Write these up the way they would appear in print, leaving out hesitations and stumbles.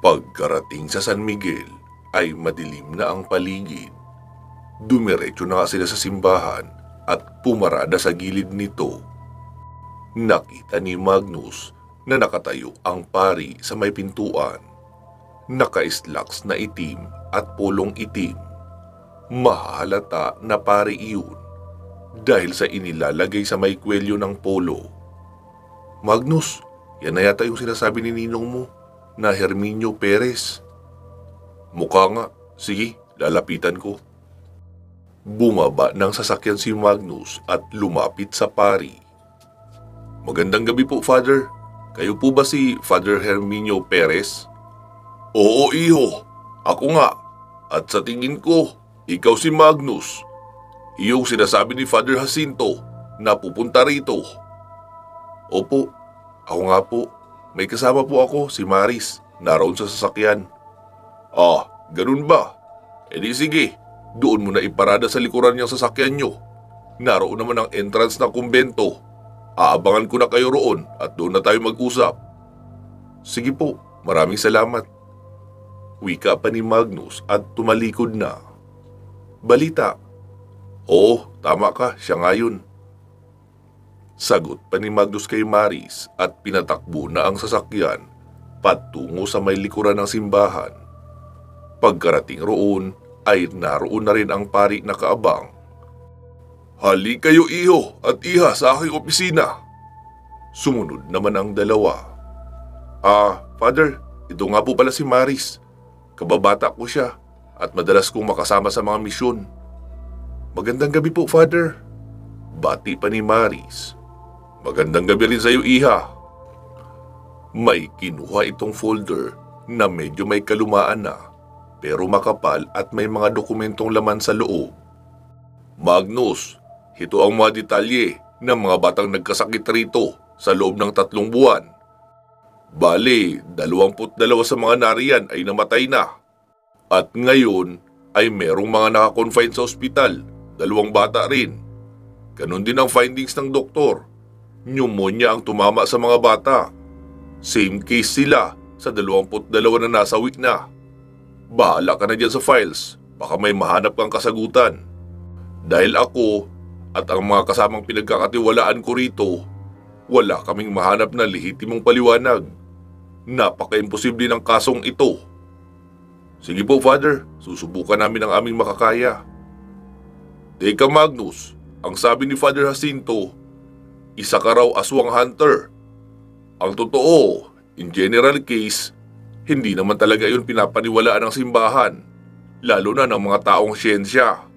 Pagkarating sa San Miguel ay madilim na ang paligid. Dumiretso na nga sila sa simbahan at pumarada sa gilid nito. Nakita ni Magnus na nakatayo ang pari sa may pintuan. Naka-slacks na itim at pulong itim. Mahahalata na pari iyon dahil sa inilalagay sa may kwelyo ng polo. Magnus, yan na yata yung sinasabi ni ninong mo na Herminio Perez. Mukha nga, sige, lalapitan ko. Bumaba ng sasakyan si Magnus at lumapit sa pari. Magandang gabi po, Father. Kayo po ba si Father Herminio Perez? Oo, iho. Ako nga. At sa tingin ko, ikaw si Magnus. Iyong sinasabi ni Father Jacinto na pupunta rito. Opo, ako nga po. May kasama po ako, si Maris, naroon sa sasakyan. Ah, ganun ba? E di sige, doon mo na iparada sa likuran niyang sasakyan niyo. Naroon naman ang entrance ng kumbento. Aabangan ko na kayo roon at doon na tayo mag-usap. Sige po, maraming salamat. Wika pa ni Magnus at tumalikod na. Balita. Oo, tama ka, siya nga yun. Sagot pa ni Magnus kay Maris at pinatakbo na ang sasakyan patungo sa may likuran ng simbahan. Pagkarating roon ay naroon na rin ang pari na kaabang. Hali kayo iho at iha sa aking opisina. Sumunod naman ang dalawa. Father, ito nga po pala si Maris. Kababata ko siya at madalas kong makasama sa mga misyon. Magandang gabi po, Father. Bati pa ni Maris. Magandang gabi rin sa iyo, iha. May kinuha itong folder na medyo may kalumaan na pero makapal at may mga dokumentong laman sa loob. Magnus, ito ang mga detalye ng mga batang nagkasakit rito sa loob ng 3 buwan. Bale, 22 sa mga nariyan ay namatay na. At ngayon ay merong mga nakakonfine sa ospital, 2 bata rin. Ganon din ang findings ng doktor. Pneumonia ang tumama sa mga bata. Same case sila sa 22 na nasawi na. Bahala ka na dyan sa files, baka may mahanap kang kasagutan. Dahil ako at ang mga kasamang pinagkakatiwalaan ko rito, wala kaming mahanap na lehitimong paliwanag. Napaka-imposible ng kasong ito. Sige po, Father, susubukan namin ang aming makakaya. Teka, Magnus, ang sabi ni Father Jacinto, isa ka raw aswang hunter. Ang totoo, in general case, hindi naman talaga yun pinapaniwalaan ng simbahan, lalo na ng mga taong siyensya.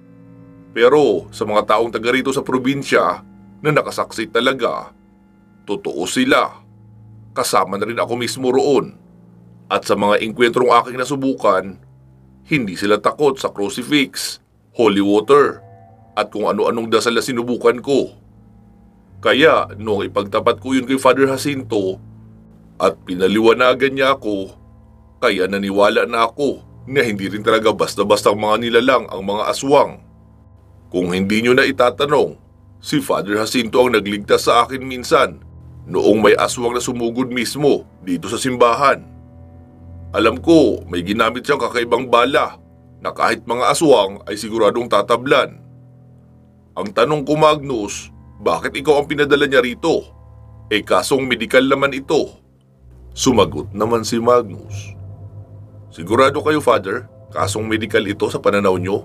Pero sa mga taong taga rito sa probinsya na nakasaksi talaga, totoo sila. Kasama na rin ako mismo roon. At sa mga engkwentrong aking nasubukan, hindi sila takot sa crucifix, holy water, at kung ano-anong dasal na sinubukan ko. Kaya noong ipagtapat ko yun kay Father Jacinto at pinaliwanagan niya ako, kaya naniwala na ako na hindi rin talaga basta-basta mga nilalang ang mga aswang. Kung hindi nyo na itatanong, si Father Jacinto ang nagligtas sa akin minsan noong may aswang na sumugod mismo dito sa simbahan. Alam ko may ginamit siyang kakaibang bala na kahit mga aswang ay siguradong tatablan. Ang tanong ko, Magnus, bakit ikaw ang pinadala niya rito? Kasong medikal naman ito. Sumagot naman si Magnus. Sigurado kayo, Father, kasong medikal ito sa pananaw nyo?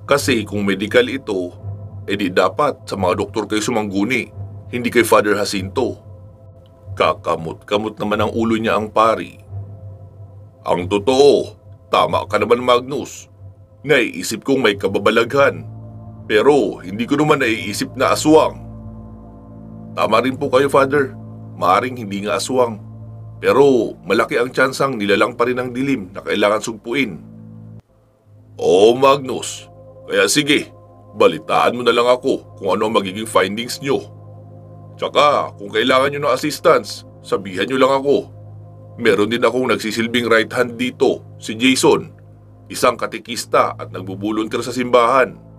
Kasi kung medikal ito, di dapat sa mga doktor kayo sumangguni, hindi kay Father Jacinto. Kakamot-kamot naman ang ulo niya ang pari. Ang totoo, tama ka naman, Magnus. Naiisip kong may kababalaghan. Pero hindi ko naman naiisip na aswang. Tama rin po kayo, Father. Maaring hindi nga aswang. Pero malaki ang tsansang nilalang pa rin ang dilim na kailangan sugpuin. Oo, Magnus. Kaya sige, balitaan mo na lang ako kung ano ang magiging findings nyo. Tsaka kung kailangan nyo ng assistance, sabihan nyo lang ako. Meron din akong nagsisilbing right hand dito, si Jason. Isang katekista at nagbubuluntir sa simbahan.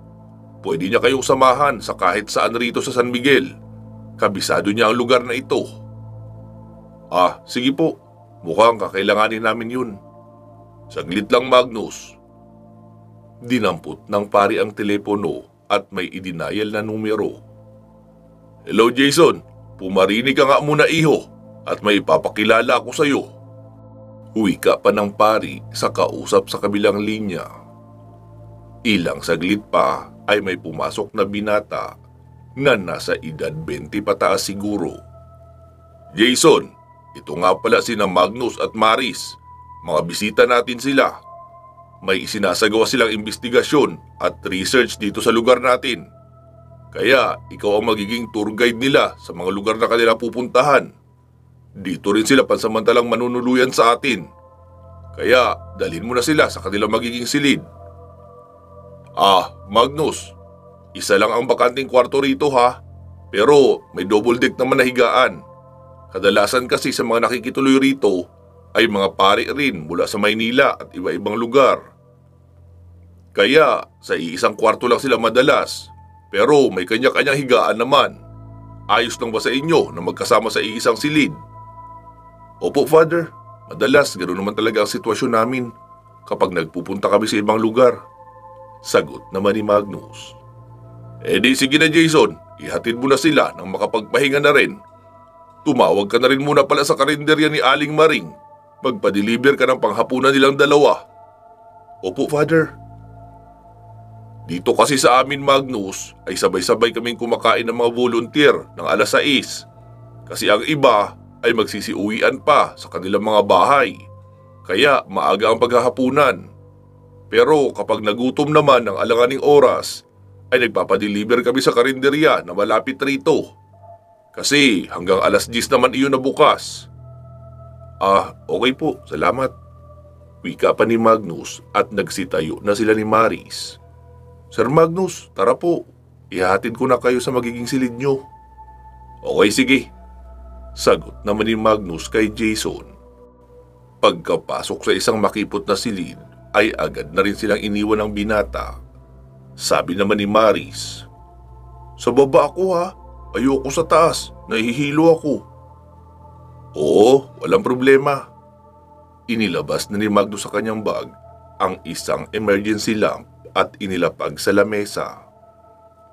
Pwede niya kayong samahan sa kahit saan rito sa San Miguel. Kabisado niya ang lugar na ito. Sige po. Mukhang kakailanganin namin yun. Saglit lang, Magnus. Dinampot ng pari ang telepono at may idinayal na numero. Hello, Jason. Pumarinig ka nga muna, iho, at may ipapakilala ako sa iyo. Wika pa ng pari sa kausap sa kabilang linya. Ilang saglit pa ay may pumasok na binata na nasa edad 20 pataas siguro. Jason, ito nga pala sina Magnus at Maris. Mga bisita natin sila. May isinasagawa silang investigasyon at research dito sa lugar natin. Kaya ikaw ang magiging tour guide nila sa mga lugar na kanila pupuntahan. Dito rin sila pansamantalang manunuluyan sa atin. Kaya dalhin mo na sila sa kanilang magiging silid. Magnus, isa lang ang bakanting kwarto rito ha. Pero may double deck naman na higaan. Kadalasan kasi sa mga nakikituloy rito ay mga pari rin mula sa Maynila at iba-ibang lugar. Kaya sa iisang kwarto lang sila madalas, pero may kanya-kanyang higaan naman. Ayos lang ba sa inyo na magkasama sa iisang silid? Opo, Father. Madalas ganoon naman talaga ang sitwasyon namin kapag nagpupunta kami sa ibang lugar. Sagot naman ni Magnus. Di sige na, Jason, ihatid mo na sila nang makapagpahinga na rin. Tumawag ka na rin muna pala sa karinderya ni Aling Maring. Magpa-deliver ka ng panghapunan nilang dalawa. Opo, Father. Dito kasi sa amin, Magnus, ay sabay-sabay kaming kumakain ng mga volunteer ng alas 6. Kasi ang iba ay magsisiuwian pa sa kanilang mga bahay. Kaya maaga ang paghahapunan. Pero kapag nagutom naman ng alanganing oras, ay nagpapadeliver kami sa karinderya na malapit rito. Kasi hanggang alas 10 naman iyon na bukas. Okay po, salamat. Wika pa ni Magnus at nagsitayo na sila ni Maris. Sir Magnus, tara po. Ihahatid ko na kayo sa magiging silid nyo. Okay, sige. Sagot naman ni Magnus kay Jason. Pagkapasok sa isang makipot na silid, ay agad na rin silang iniwan ng binata. Sabi naman ni Maris, sa baba ako ha. Ayoko sa taas. Nahihilo ako. Oo, walang problema. Inilabas na ni Magnus sa kanyang bag ang isang emergency lamp at inilapag sa lamesa.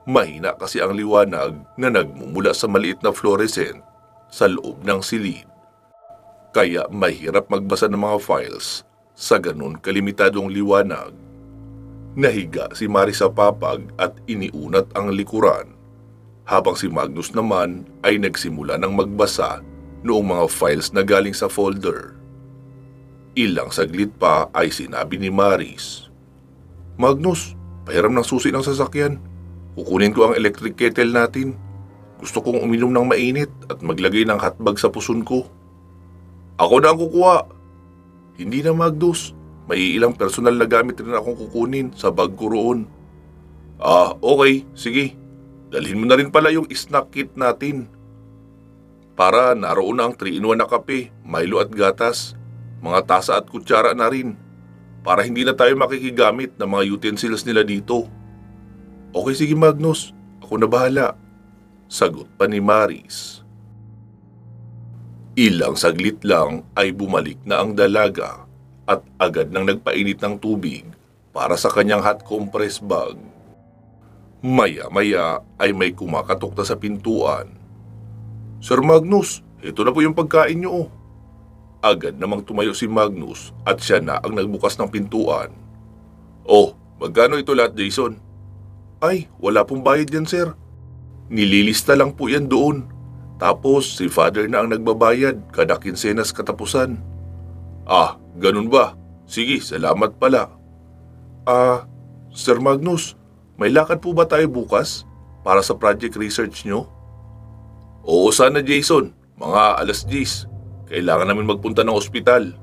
Mahina kasi ang liwanag na nagmumula sa maliit na fluorescent sa loob ng silid. Kaya mahirap magbasa ng mga files sa ganun kalimitadong liwanag. Nahiga si Maris sa papag at iniunat ang likuran, habang si Magnus naman ay nagsimula ng magbasa noong mga files na galing sa folder. Ilang saglit pa ay sinabi ni Maris, Magnus, pahiram ng susi ng sasakyan. Kukunin ko ang electric kettle natin. Gusto kong uminom ng mainit at maglagay ng hotbag sa puson ko. Ako na ang kukuha. Hindi na, Magnus. May ilang personal na gamit rin akong kukunin sa bag ko roon. Okay. Sige. Dalhin mo na rin pala yung snack kit natin. Para naroon na ang 3-in-1 na kape, Milo at gatas, mga tasa at kutsara na rin. Para hindi na tayo makikigamit ng mga utensils nila dito. Okay, sige Magnus. Ako na bahala. Sagot pa ni Maris. Ilang saglit lang ay bumalik na ang dalaga at agad nang nagpainit ng tubig para sa kanyang hot compress bag. Maya-maya ay may kumakatok na sa pintuan. Sir Magnus, ito na po yung pagkain niyo. Agad namang tumayo si Magnus at siya na ang nagbukas ng pintuan. Magkano ito lahat, Jason? Ay, wala pong bayad yan, sir. Nililista lang po yan doon. Tapos si Father na ang nagbabayad kada kinsenas katapusan. Ganun ba? Sige, salamat pala. Sir Magnus, may lakad po ba tayo bukas para sa project research nyo? Oo sana, Jason. Mga alas 10. Kailangan namin magpunta ng ospital.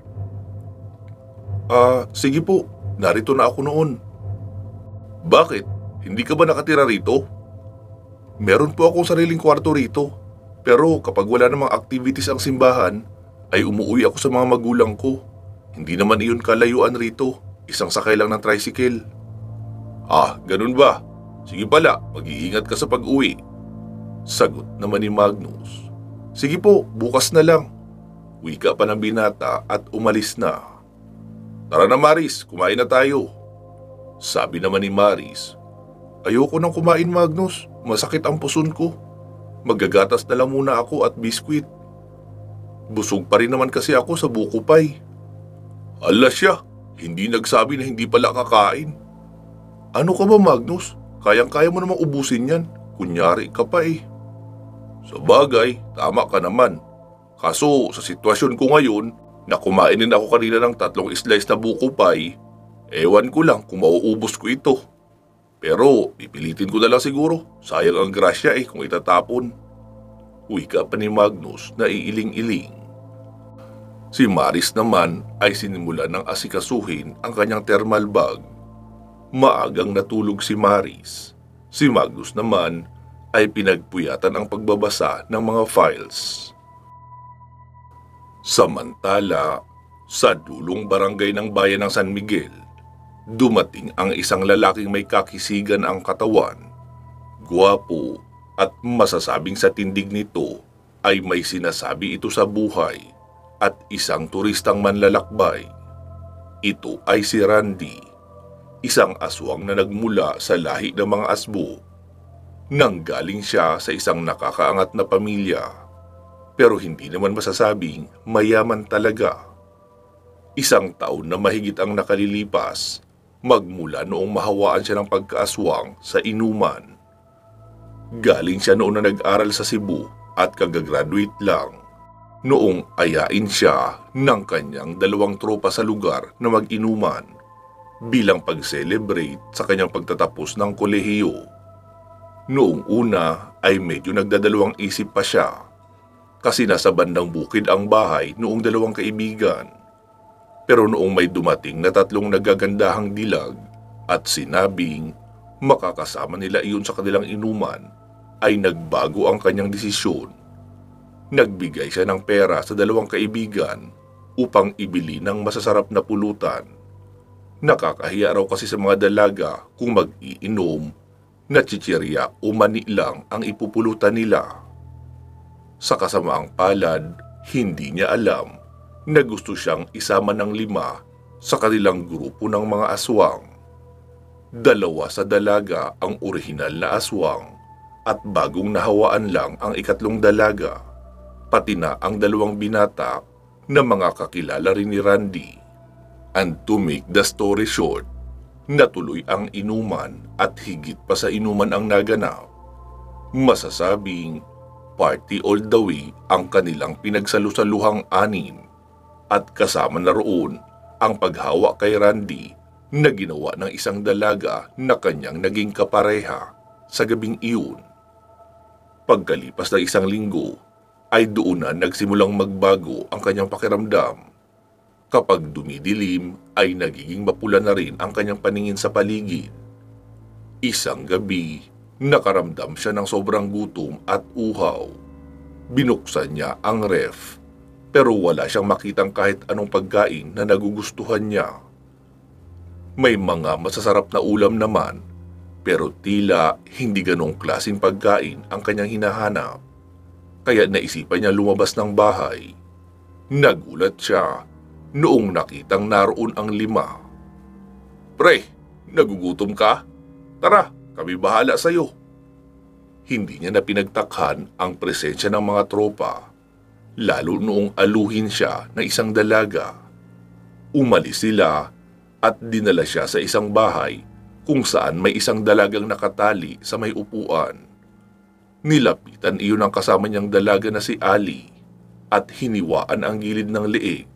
Sige po. Narito na ako noon. Bakit? Hindi ka ba nakatira rito? Meron po akong sariling kwarto rito. Pero kapag wala namang activities ang simbahan, ay umuwi ako sa mga magulang ko. Hindi naman iyon kalayuan rito. Isang sakay lang ng tricycle. Ganun ba? Sige pala, mag-iingat ka sa pag-uwi. Sagot naman ni Magnus. Sige po, bukas na lang. Wika pa ng binata at umalis na. Tara na Maris, kumain na tayo. Sabi naman ni Maris, ayoko nang kumain Magnus, masakit ang puson ko. Magagatas na lang muna ako at biskwit. Busog pa rin naman kasi ako sa buko pie. Ala siya, hindi nagsabi na hindi pala kakain. Ano ka ba Magnus? Kayang-kaya mo namang ubusin yan. Kunyari ka pa eh. Sa bagay, tama ka naman. Kaso sa sitwasyon ko ngayon, na kumain din ako kanina ng 3 slice na buko pie, ewan ko lang kung mauubos ko ito. Pero pipilitin ko na lang siguro. Sayang ang grasya kung itatapon. Wika pa ni Magnus na iiling-iling. Si Maris naman ay sinimulan ng asikasuhin ang kanyang thermal bag. Maagang natulog si Maris. Si Magnus naman ay pinagpuyatan ang pagbabasa ng mga files. Samantala, sa dulong barangay ng bayan ng San Miguel, dumating ang isang lalaking may kakisigan ang katawan. Gwapo at masasabing sa tindig nito ay may sinasabi ito sa buhay at isang turistang manlalakbay. Ito ay si Randy, isang aswang na nagmula sa lahi ng mga asbo. Nanggaling siya sa isang nakakaangat na pamilya, pero hindi naman masasabing mayaman talaga. Isang taon na mahigit ang nakalilipas, magmula noong mahawaan siya ng pagkaaswang sa inuman. Galing siya noon na nag-aral sa Cebu at kagagraduate lang. Noong ayain siya ng kanyang 2 tropa sa lugar na mag-inuman bilang pag-celebrate sa kanyang pagtatapos ng kolehiyo. Noong una ay medyo nagdadalawang isip pa siya kasi nasa bandang bukid ang bahay noong 2 kaibigan. Pero noong may dumating na 3 nagagandahang dilag at sinabing makakasama nila iyon sa kanilang inuman, ay nagbago ang kanyang desisyon. Nagbigay siya ng pera sa 2 kaibigan upang ibili ng masasarap na pulutan. Nakakahiya raw kasi sa mga dalaga kung mag-iinom na chichirya o mani lang ang ipupulutan nila. Sa kasamaang palad, hindi niya alam na gusto siyang isama ng 5 sa kanilang grupo ng mga aswang. 2 sa dalaga ang orihinal na aswang at bagong nahawaan lang ang 3 dalaga, pati na ang 2 binata na mga kakilala rin ni Randy. And to make the story short, natuloy ang inuman at higit pa sa inuman ang naganap. Masasabing party all the way ang kanilang pinagsalusaluhang 6 at kasama na roon ang paghawa kay Randy na ginawa ng isang dalaga na kanyang naging kapareha sa gabing iyon. Pagkalipas ng 1 linggo ay doon na nagsimulang magbago ang kanyang pakiramdam. Kapag dumidilim ay nagiging mapula na rin ang kanyang paningin sa paligid. Isang gabi, nakaramdam siya ng sobrang gutom at uhaw. Binuksan niya ang ref, pero wala siyang makitang kahit anong pagkain na nagugustuhan niya. May mga masasarap na ulam naman, pero tila hindi ganong klaseng pagkain ang kanyang hinahanap. Kaya naisipan niya lumabas ng bahay. Nagulat siya noong nakitang naroon ang 5. Pre, nagugutom ka? Tara, kami bahala sa'yo. Hindi niya na pinagtakhan ang presensya ng mga tropa, lalo noong aluhin siya ng isang dalaga. Umalis sila at dinala siya sa isang bahay kung saan may isang dalagang nakatali sa may upuan. Nilapitan iyon ang kasama niyang dalaga na si Ali at hiniwaan ang gilid ng leeg.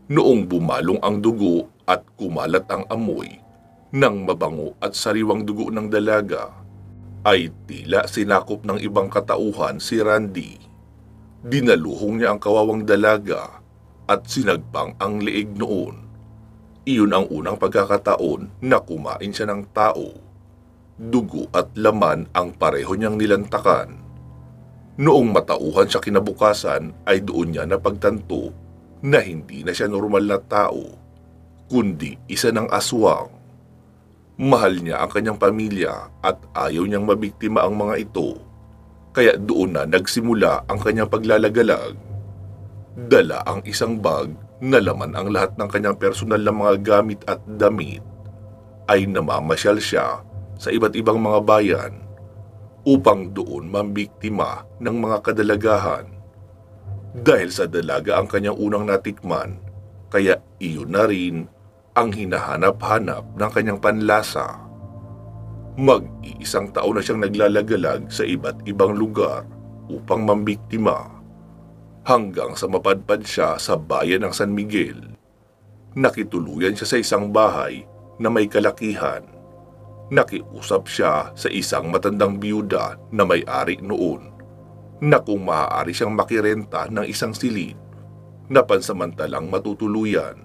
Noong bumalong ang dugo at kumalat ang amoy ng mabango at sariwang dugo ng dalaga, ay tila sinakop ng ibang katauhan si Randy. Dinaluhong niya ang kawawang dalaga at sinagpang ang leeg noon. Iyon ang unang pagkakataon na kumain siya ng tao. Dugo at laman ang pareho niyang nilantakan. Noong matauhan siya kinabukasan ay doon niya napagtanto na hindi na siya normal na tao, kundi isa ng aswang. Mahal niya ang kanyang pamilya at ayaw niyang mabiktima ang mga ito, kaya doon na nagsimula ang kanyang paglalagalag. Dala ang isang bag na laman ang lahat ng kanyang personal na mga gamit at damit. Ay namamasyal siya sa iba't ibang mga bayan upang doon mambiktima ng mga kadalagahan. Dahil sa dalaga ang kanyang unang natikman, kaya iyon na rin ang hinahanap-hanap ng kanyang panlasa. Mag-iisang taon na siyang naglalagalag sa iba't ibang lugar upang mambiktima, hanggang sa mapadpad siya sa bayan ng San Miguel. Nakituluyan siya sa isang bahay na may kalakihan. Nakiusap siya sa isang matandang biyuda na may-ari noon na kung maaari siyang makirenta ng isang silid na pansamantalang matutuluyan.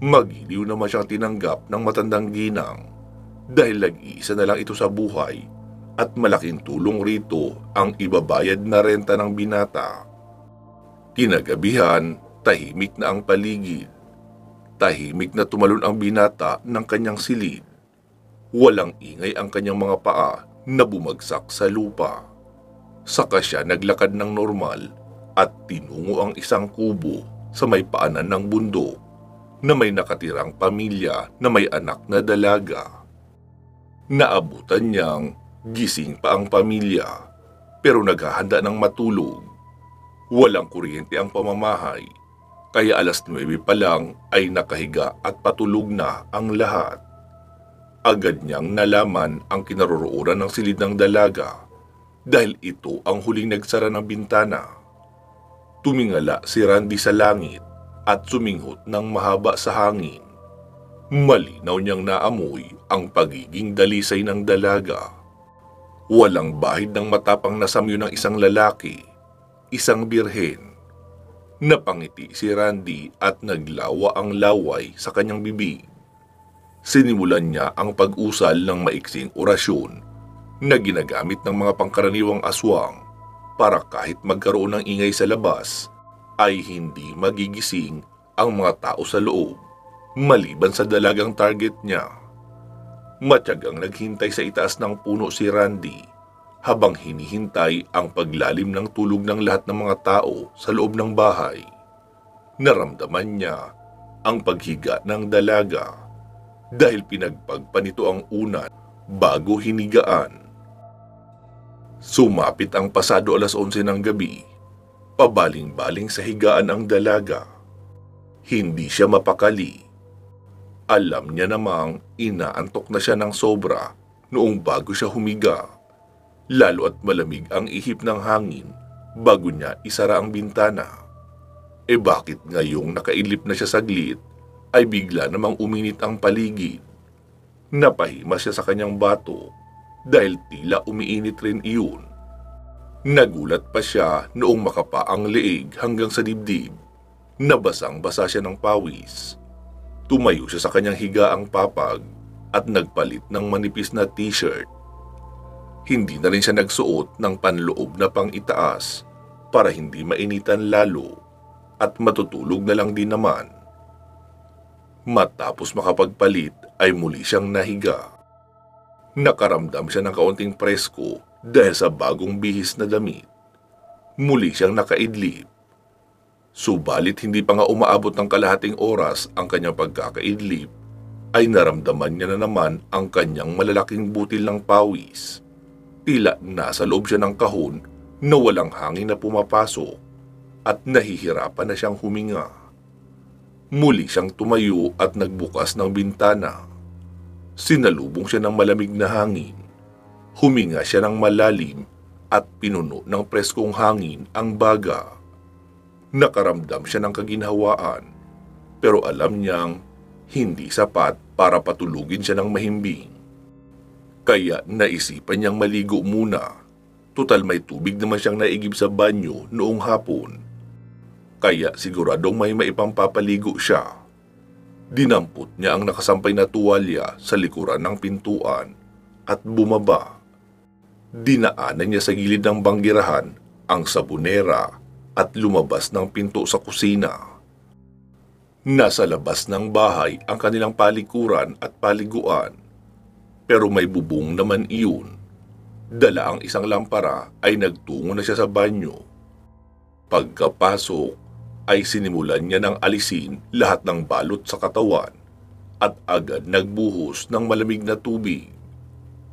Magiliw naman siyang tinanggap ng matandang ginang dahil nag-iisa na lang ito sa buhay at malaking tulong rito ang ibabayad na renta ng binata. Kinagabihan, tahimik na ang paligid. Tahimik na tumalon ang binata ng kanyang silid. Walang ingay ang kanyang mga paa na bumagsak sa lupa. Saka siya naglakad ng normal at tinungo ang isang kubo sa may paanan ng bundok na may nakatirang pamilya na may anak na dalaga. Naabutan niyang gising pa ang pamilya pero naghahanda ng matulog. Walang kuryente ang pamamahay, kaya 9:00 pa lang ay nakahiga at patulog na ang lahat. Agad niyang nalaman ang kinaroroonan ng silid ng dalaga dahil ito ang huling nagsara ng bintana. Tumingala si Randy sa langit at suminghot ng mahaba sa hangin. Malinaw niyang naamoy ang pagiging dalisay ng dalaga. Walang bahid ng matapang na samyo ng isang lalaki, isang birhen. Napangiti si Randy at naglawa ang laway sa kanyang bibig. Sinimulan niya ang pag-usal ng maiksing orasyon na ginagamit ng mga pangkaraniwang aswang para kahit magkaroon ng ingay sa labas ay hindi magigising ang mga tao sa loob maliban sa dalagang target niya. Matyagang naghintay sa itaas ng puno si Randy habang hinihintay ang paglalim ng tulog ng lahat ng mga tao sa loob ng bahay. Naramdaman niya ang paghiga ng dalaga dahil pinagpagpa nito ang unan bago hinigaan. Sumapit ang pasado 11:00 ng gabi. Pabaling-baling sa higaan ang dalaga. Hindi siya mapakali. Alam niya namang inaantok na siya ng sobra noong bago siya humiga. Lalo at malamig ang ihip ng hangin bago niya isara ang bintana. Bakit ngayong nakailip na siya saglit ay bigla namang uminit ang paligid? Napahima siya sa kanyang bato dahil tila umiinit rin iyon. Nagulat pa siya noong makapa ang leeg hanggang sa dibdib. Nabasang-basa siya ng pawis. Tumayo siya sa kanyang higaang papag at nagpalit ng manipis na t-shirt. Hindi na rin siya nagsuot ng panloob na pang-itaas para hindi mainitan lalo at matutulog na lang din naman. Matapos makapagpalit ay muli siyang nahiga. Nakaramdam siya ng kaunting presko dahil sa bagong bihis na damit. Muli siyang nakaidlip. Subalit hindi pa nga umaabot ng kalahating oras ang kanyang pagkakaidlip ay naramdaman niya na naman ang kanyang malalaking butil ng pawis. Tila nasa loob siya ng kahon na walang hangin na pumapasok at nahihirapan na siyang huminga. Muli siyang tumayo at nagbukas ng bintana. Sinalubong siya ng malamig na hangin. Huminga siya ng malalim at pinuno ng preskong hangin ang baga. Nakaramdam siya ng kaginhawaan pero alam niyang hindi sapat para patulugin siya ng mahimbing. Kaya naisipan niyang maligo muna. Tutal may tubig naman siyang naigib sa banyo noong hapon. Kaya siguradong may maipampapaligo siya. Dinampot niya ang nakasampay na tuwalya sa likuran ng pintuan at bumaba. Dinaanan niya sa gilid ng banggirahan ang sabunera at lumabas ng pinto sa kusina. Nasa labas ng bahay ang kanilang palikuran at paliguan. Pero may bubong naman iyon. Dala ang isang lampara ay nagtungo na siya sa banyo. Pagkapasok, ay sinimulan niya ng alisin lahat ng balot sa katawan at agad nagbuhos ng malamig na tubig.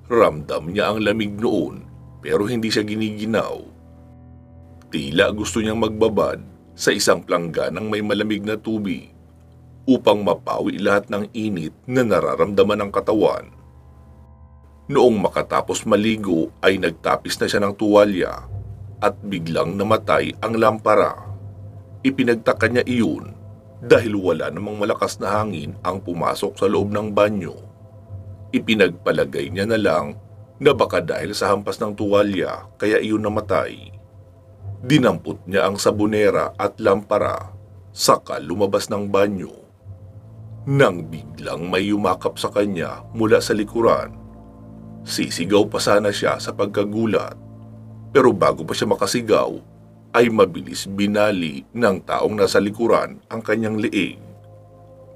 Ramdam niya ang lamig noon pero hindi siya giniginaw. Tila gusto niyang magbabad sa isang plangganang may malamig na tubig upang mapawi lahat ng init na nararamdaman ng katawan. Noong makatapos maligo ay nagtapis na siya ng tuwalya at biglang namatay ang lampara. Ipinagtaka niya iyon dahil wala namang malakas na hangin ang pumasok sa loob ng banyo. Ipinagpalagay niya na lang na baka dahil sa hampas ng tuwalya kaya iyon namatay. Dinampot niya ang sabonera at lampara saka lumabas ng banyo. Nang biglang may yumakap sa kanya mula sa likuran, sisigaw pa sana siya sa pagkagulat. Pero bago pa siya makasigaw, ay mabilis binali ng taong nasa likuran ang kanyang leeg.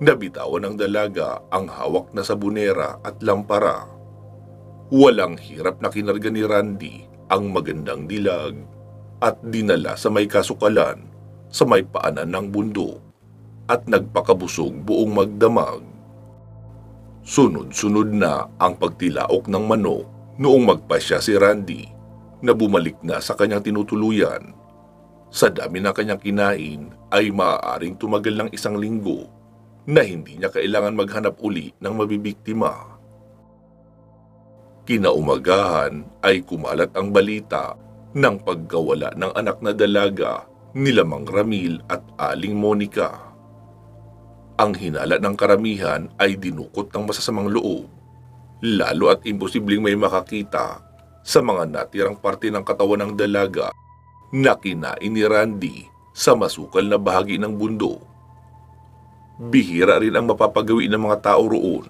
Nabitawan ng dalaga ang hawak na sabonera at lampara. Walang hirap na kinarga ni Randy ang magandang dilag at dinala sa may kasukalan sa may paanan ng bundok at nagpakabusog buong magdamag. Sunod-sunod na ang pagtilaok ng manok noong magpasya si Randy na bumalik na sa kanyang tinutuluyan. Sa dami na kanyang kinain ay maaaring tumagal ng 1 linggo na hindi niya kailangan maghanap uli ng mabibiktima. Kinaumagahan ay kumalat ang balita ng pagkawala ng anak na dalaga nila Mang Ramil at Aling Monica. Ang hinala ng karamihan ay dinukot ng masasamang loob, lalo at imposibleng may makakita sa mga natirang parte ng katawan ng dalaga na kinain ni Randy sa masukal na bahagi ng bundok. Bihira rin ang mapapagawi ng mga tao roon.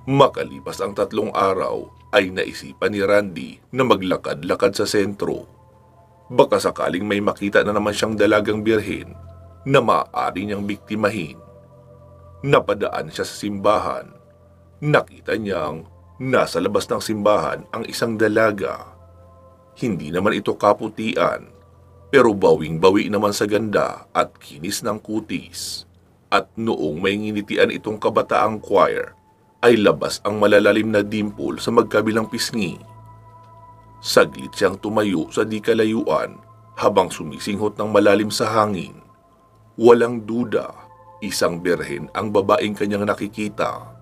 Makalipas ang 3 araw ay naisipan ni Randy na maglakad-lakad sa sentro. Baka sakaling may makita na naman siyang dalagang birhen na maaari niyang biktimahin. Napadaan siya sa simbahan. Nakita niyang nasa labas ng simbahan ang isang dalaga. Hindi naman ito kaputian, pero bawing-bawi naman sa ganda at kinis ng kutis. At noong may nginitian itong kabataang choir, ay labas ang malalalim na dimple sa magkabilang pisngi. Saglit siyang tumayo sa di kalayuan habang sumisinghot ng malalim sa hangin. Walang duda, isang birhen ang babaeng kanyang nakikita.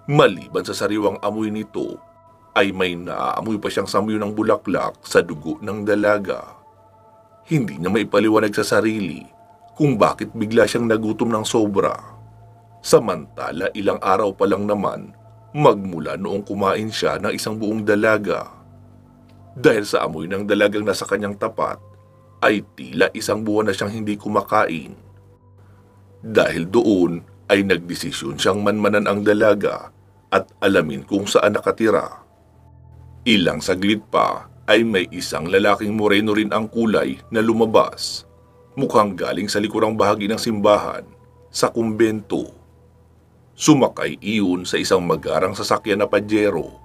Maliban sa sariwang amoy nito, ay may naaamoy pa siyang samuyo ng bulaklak sa dugo ng dalaga. Hindi niya maipaliwanag sa sarili kung bakit bigla siyang nagutom ng sobra. Samantala ilang araw pa lang naman magmula noong kumain siya ng isang buong dalaga. Dahil sa amoy ng dalagang nasa kanyang tapat, ay tila 1 buwan na siyang hindi kumakain. Dahil doon ay nagdesisyon siyang manmanan ang dalaga at alamin kung saan nakatira. Ilang saglit pa ay may isang lalaking moreno rin ang kulay na lumabas, mukhang galing sa likurang bahagi ng simbahan, sa kumbento. Sumakay iyon sa isang magarang sasakyan na Pajero.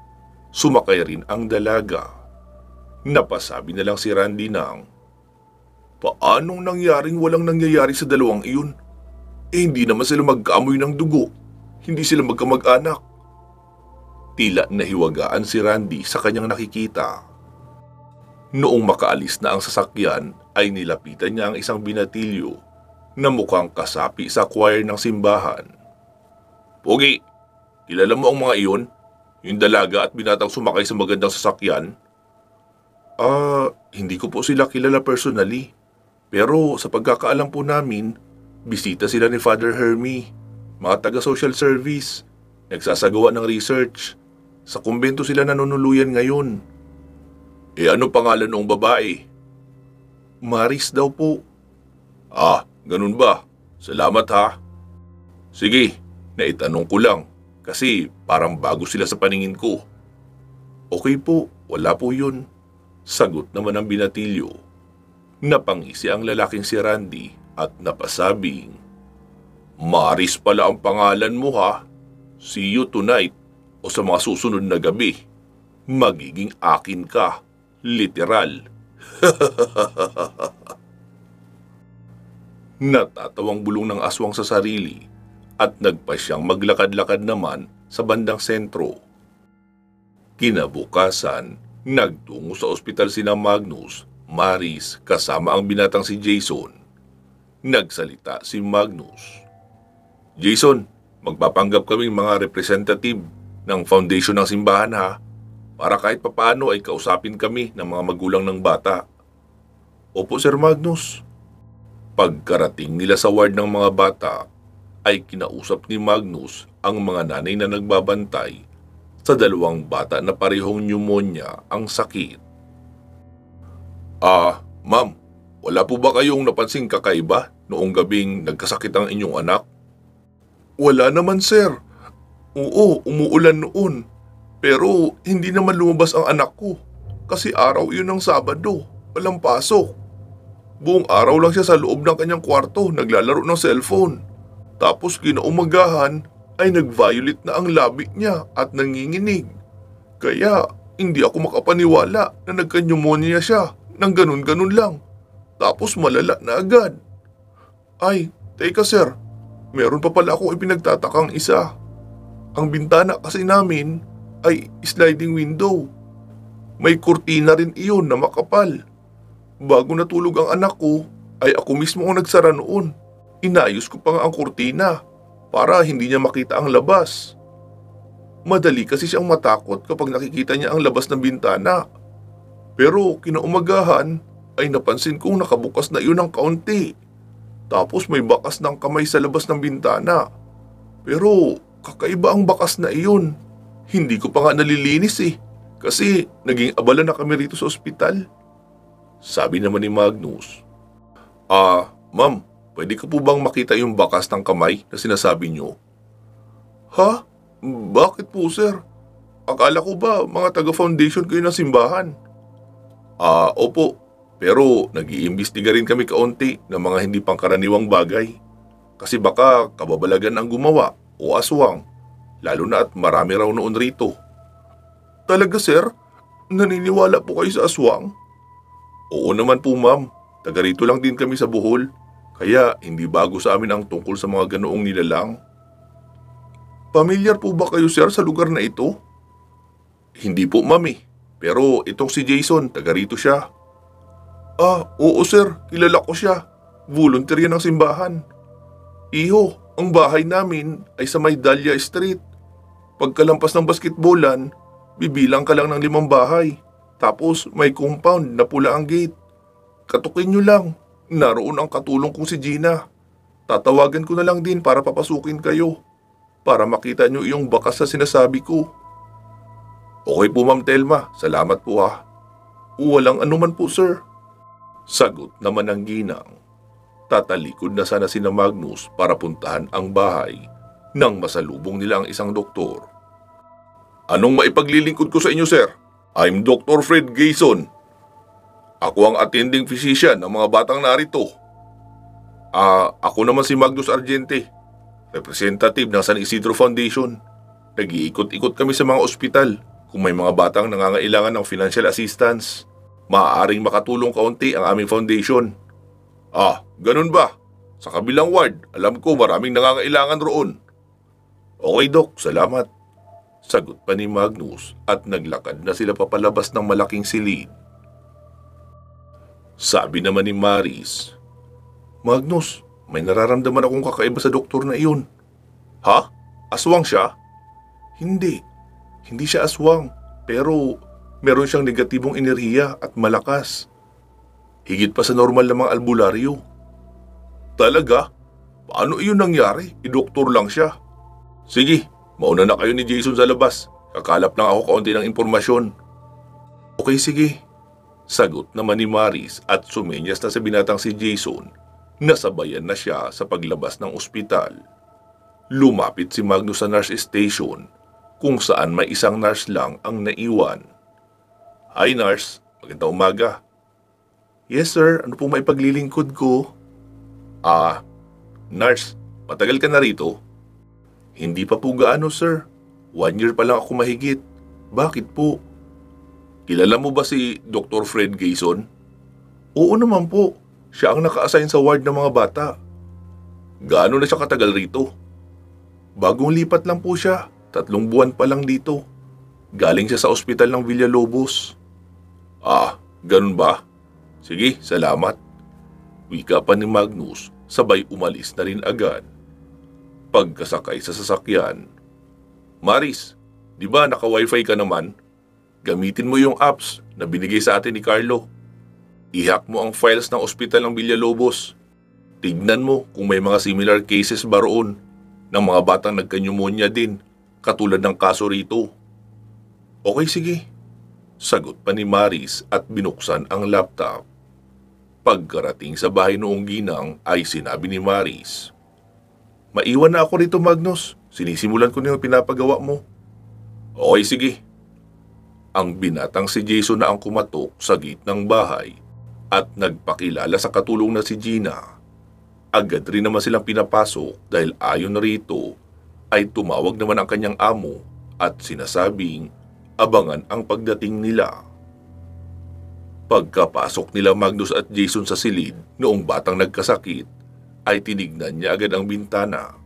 Sumakay rin ang dalaga. Napasabi na lang si Randy ng, "Paanong nangyaring walang nangyayari sa dalawang iyon? Hindi naman sila magkaamoy ng dugo. Hindi sila magkamag-anak." Tila nahiwagaan si Randy sa kanyang nakikita. Noong makaalis na ang sasakyan ay nilapitan niya ang isang binatilyo na mukhang kasapi sa choir ng simbahan. "Pogi, kilala mo ang mga iyon? Yung dalaga at binatang sumakay sa magandang sasakyan?" Hindi ko po sila kilala personally. Pero sa pagkakaalam po namin, bisita sila ni Father Hermie, mga taga-social service, nagsasagawa ng research. Sa kumbento sila nanunuluyan ngayon." Ano pangalan ng babae?" "Maris daw po." Ganun ba? Salamat ha. Sige, naitanong ko lang kasi parang bago sila sa paningin ko." "Okay po, wala po yun," sagot naman ang binatilyo. Napangisi ang lalaking si Randy at napasabing, "Maris pala ang pangalan mo ha. See you tonight o sa mga susunod na gabi. Magiging akin ka, literal." Natatawang bulong ng aswang sa sarili at nagpa siyang maglakad-lakad naman sa bandang sentro. Kinabukasan, nagtungo sa ospital sina Magnus, Maris kasama ang binatang si Jason. Nagsalita si Magnus. Jason, magpapanggap kaming mga representative ng foundation ng simbahan ha, para kahit papaano ay kausapin kami ng mga magulang ng bata. Opo Sir Magnus. Pagkarating nila sa ward ng mga bata, ay kinausap ni Magnus ang mga nanay na nagbabantay sa dalawang bata na parehong pneumonia ang sakit. Ma'am, wala po ba kayong napansing kakaiba noong gabing nagkasakit ang inyong anak? Wala naman sir. Oo, umuulan noon. Pero hindi naman lumabas ang anak ko kasi araw yun ng Sabado, walang pasok. Buong araw lang siya sa loob ng kanyang kwarto naglalaro ng cellphone. Tapos kinaumagahan ay nag-violet na ang labi niya at nanginginig. Kaya hindi ako makapaniwala na nagka-pneumonia siya ng ganun-ganun lang. Tapos malala na agad. Ay, teka sir, meron pa pala akong ipinagtatakang isa. Ang bintana kasi namin ay sliding window. May kurtina rin iyon na makapal. Bago natulog ang anak ko, ay ako mismo ang nagsara noon. Inayos ko pa nga ang kurtina para hindi niya makita ang labas. Madali kasi siyang matakot kapag nakikita niya ang labas ng bintana. Pero kinaumagahan ay napansin kong nakabukas na iyon ng kaunti. Tapos may bakas ng kamay sa labas ng bintana. Pero kakaiba ang bakas na iyon. Hindi ko pa nga nalilinis kasi naging abala na kami rito sa ospital. Sabi naman ni Magnus. Ma'am, pwede ko po bang makita yung bakas ng kamay na sinasabi niyo? Ha? Bakit po sir? Akala ko ba mga taga-foundation kayo ng simbahan? Opo. Pero nag-iimbestiga rin kami kaunti ng mga hindi pangkaraniwang bagay. Kasi baka kababalagan ang gumawa o aswang. Lalo na at marami raw noon rito. Talaga sir? Naniniwala po kayo sa aswang? Oo naman po ma'am, taga rito lang din kami sa Bohol, kaya hindi bago sa amin ang tungkol sa mga ganoong nilalang. Pamilyar po ba kayo sir sa lugar na ito? Hindi po ma'am pero itong si Jason, taga rito siya. Oo sir, kilala ko siya, volunteer yan ng simbahan. Iho, ang bahay namin ay sa may Dahlia Street. Pagkalampas ng basketballan, bibilang ka lang ng 5 bahay. Tapos may compound na pula ang gate. Katukin nyo lang, naroon ang katulong kong si Gina. Tatawagan ko na lang din para papasukin kayo. Para makita nyo yung bakas sa sinasabi ko. Okay po Ma'am Telma, salamat po ha. Walang anuman po sir. Sagot naman ng ginang. Tatalikod na sana sina Magnus para puntahan ang bahay nang masalubong nila ang isang doktor. Anong maipaglilingkod ko sa inyo sir? I'm Dr. Fred Gayson. Ako ang attending physician ng mga batang narito. Ako naman si Magnus Argente, representative ng San Isidro Foundation. Nag-iikot-ikot kami sa mga ospital kung may mga batang nangangailangan ng financial assistance. Maaaring makatulong kaunti ang aming foundation. Ganun ba? Sa kabilang ward, alam ko maraming nangangailangan roon. Okay Dok, salamat. Sagot pa ni Magnus at naglakad na sila papalabas ng malaking silid. Sabi naman ni Maris, Magnus, may nararamdaman akong kakaiba sa doktor na iyon. Ha? Aswang siya? Hindi siya aswang, pero meron siyang negatibong enerhiya at malakas. Higit pa sa normal na mga albularyo. Talaga? Paano iyon nangyari? Doktor lang siya. Sige, mauna na kayo ni Jason sa labas. Kakalap lang ako kaunti ng impormasyon. Okay, sige. Sagot naman ni Maris at sumenyas na sa binatang si Jason. Nasabayan na siya sa paglabas ng ospital. Lumapit si Magnus sa nurse station kung saan may isang nurse lang ang naiwan. Hi nurse, magandang umaga. Yes sir, ano pong maipaglilingkod ko? Nurse, matagal ka na rito? Hindi pa po gaano sir. 1 year pa lang ako mahigit. Bakit po? Kilala mo ba si Dr. Fred Gayson? Oo naman po. Siya ang naka-assign sa ward ng mga bata. Gaano na siya katagal rito? Bagong lipat lang po siya. 3 buwan pa lang dito. Galing siya sa ospital ng Villalobos. Ah, ganun ba? Sige, salamat. Wika pa ni Magnus, sabay umalis na rin agad. Pagkasakay sa sasakyan, Maris, di ba naka-wifi ka naman? Gamitin mo yung apps na binigay sa atin ni Carlo. I-hack mo ang files ng ospital ng Villalobos. Tignan mo kung may mga similar cases ba roon ng mga batang nagka-pneumonia din, katulad ng kaso rito. Okay, sige. Sagot pa ni Maris at binuksan ang laptop. Pagkarating sa bahay noong ginang ay sinabi ni Maris, "Maiwan na ako rito, Magnus. Sinisimulan ko na yung pinapagawa mo." Okay, sige. Ang binatang si Jason na ang kumatok sa gate ng bahay at nagpakilala sa katulong na si Gina. Agad rin naman silang pinapasok dahil ayon rito ay tumawag naman ang kanyang amo at sinasabing abangan ang pagdating nila. Pagkapasok nila Magnus at Jason sa silid noong batang nagkasakit ay tinignan niya agad ang bintana.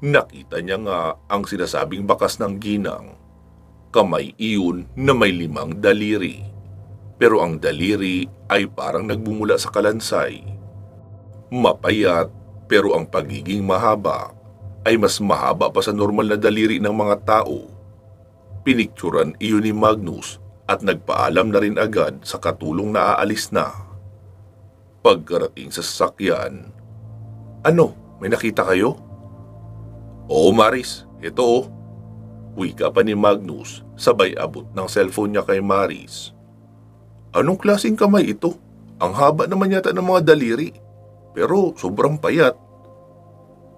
Nakita niya nga ang sinasabing bakas ng ginang. Kamay iyon na may 5 daliri. Pero ang daliri ay parang nagbumula sa kalansay. Mapayat pero ang pagiging mahaba ay mas mahaba pa sa normal na daliri ng mga tao. Pinikturan iyon ni Magnus at nagpaalam na rin agad sa katulong na aalis na. Pagkarating sa sasakyan, "Ano, may nakita kayo?" "Oo, Maris, ito oh." Wika pa ni Magnus sabay abot ng cellphone niya kay Maris. "Anong klaseng kamay ito? Ang haba naman yata ng mga daliri. Pero sobrang payat."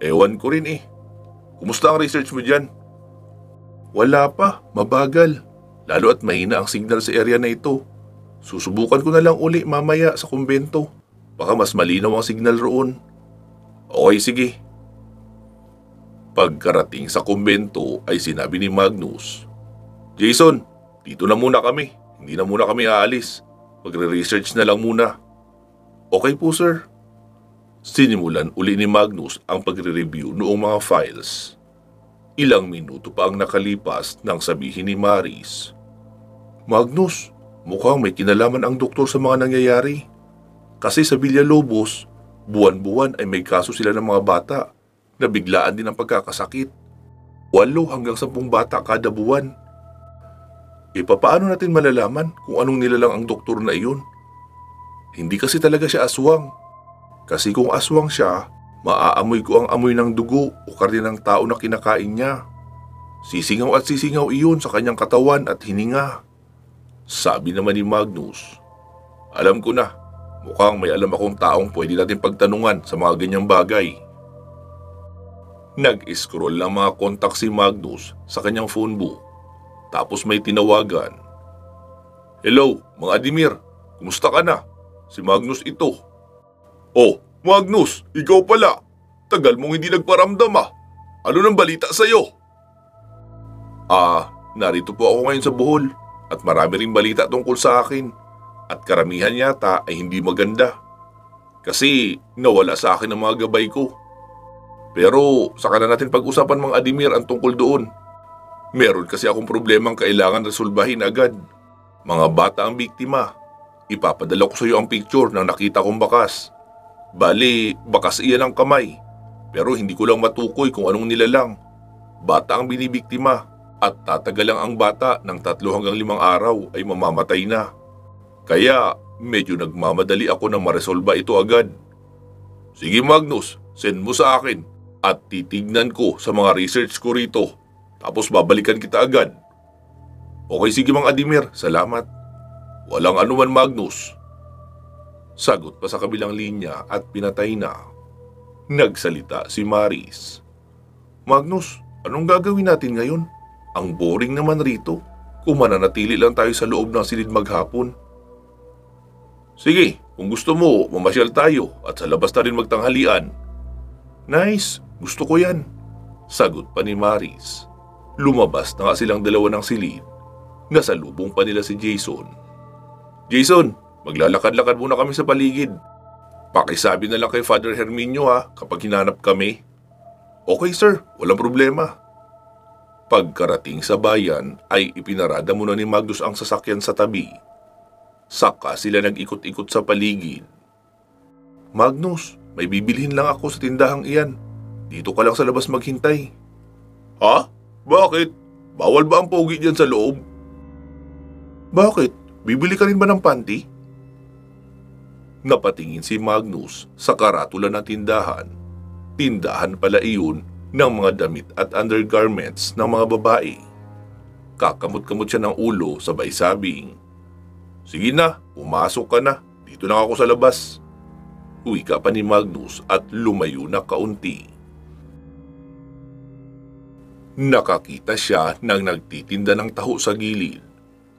"Ewan ko rin eh. Kumusta ang research mo dyan?" "Wala pa, mabagal. Lalo at mahina ang signal sa area na ito. Susubukan ko na lang uli mamaya sa kumbento. Baka mas malinaw ang signal roon." "Okay, sige." Pagkarating sa kumbento ay sinabi ni Magnus, "Jason, dito na muna kami. Hindi na muna kami aalis. Magre-research na lang muna." "Okay po, sir." Sinimulan uli ni Magnus ang pagre-review noong mga files. Ilang minuto pa ang nakalipas nang sabihin ni Maris, "Magnus, mukhang may kinalaman ang doktor sa mga nangyayari. Kasi sa Villalobos, buwan-buwan ay may kaso sila ng mga bata na biglaan din ang pagkakasakit. 8 hanggang 10 bata kada buwan. Paano natin malalaman kung anong nilalang ang doktor na iyon? Hindi kasi talaga siya aswang. Kasi kung aswang siya, maaamoy ko ang amoy ng dugo o karne ng tao na kinakain niya. Sisingaw at sisingaw iyon sa kanyang katawan at hininga." Sabi naman ni Magnus, "Alam ko na, mukhang may alam akong taong pwede natin pagtanungan sa mga ganyang bagay." Nag-scroll lang mga kontak si Magnus sa kanyang phone book. Tapos may tinawagan. "Hello, mga Adimir, kumusta ka na? Si Magnus ito." "Oh, Magnus, ikaw pala. Tagal mong hindi nagparamdam ah. Ano nang balita sa'yo?" Narito po ako ngayon sa Bohol at marami ring balita tungkol sa akin at karamihan yata ay hindi maganda. Kasi nawala sa akin ang mga gabay ko. Pero saka na natin pag-usapan mga Adimir ang tungkol doon. Meron kasi akong problemang kailangan resolbahin agad. Mga bata ang biktima. Ipapadala ko sa iyo ang picture ng nakita kong bakas. Bali, bakas iyan ang kamay. Pero hindi ko lang matukoy kung anong nilalang. Bata ang binibiktima at tatagal lang ang bata ng 3 hanggang 5 araw ay mamamatay na. Kaya medyo nagmamadali ako na maresolba ito agad. Sige Magnus, send mo sa akin at titignan ko sa mga research ko rito. Tapos babalikan kita agad. Okay, sige Mang Adimir, salamat. Walang anuman Magnus. Sagot pa sa kabilang linya at pinatay na. Nagsalita si Maris. Magnus, anong gagawin natin ngayon? Ang boring naman rito kung mananatili lang tayo sa loob ng silid maghapon. Sige, kung gusto mo, mamasyal tayo at sa labas na rin magtanghalian. Nice, gusto ko yan. Sagot pa ni Maris. Lumabas na nga silang dalawa ng silid. Nasalubong pa nila si Jason. Jason, maglalakad-lakad muna kami sa paligid. Pakisabi na lang kay Father Herminio kapag hinanap kami. Okay sir, walang problema. Pagkarating sa bayan ay ipinarada muna ni Magnus ang sasakyan sa tabi. Saka sila nag-ikot-ikot sa paligid. Magnus, may bibilhin lang ako sa tindahang iyan. Dito ka lang sa labas maghintay. Ha? Bakit? Bawal ba ang pogi dyan sa loob? Bakit? Bibili ka rin ba ng panty? Napatingin si Magnus sa karatula ng tindahan. Tindahan pala iyon ng mga damit at undergarments ng mga babae. Kakamot-kamot siya ng ulo sabay sabing, sige na, pumasok ka na. Dito lang ako sa labas. Uwi ka pa ni Magnus at lumayo na kaunti. Nakakita siya ng nagtitinda ng taho sa gilid.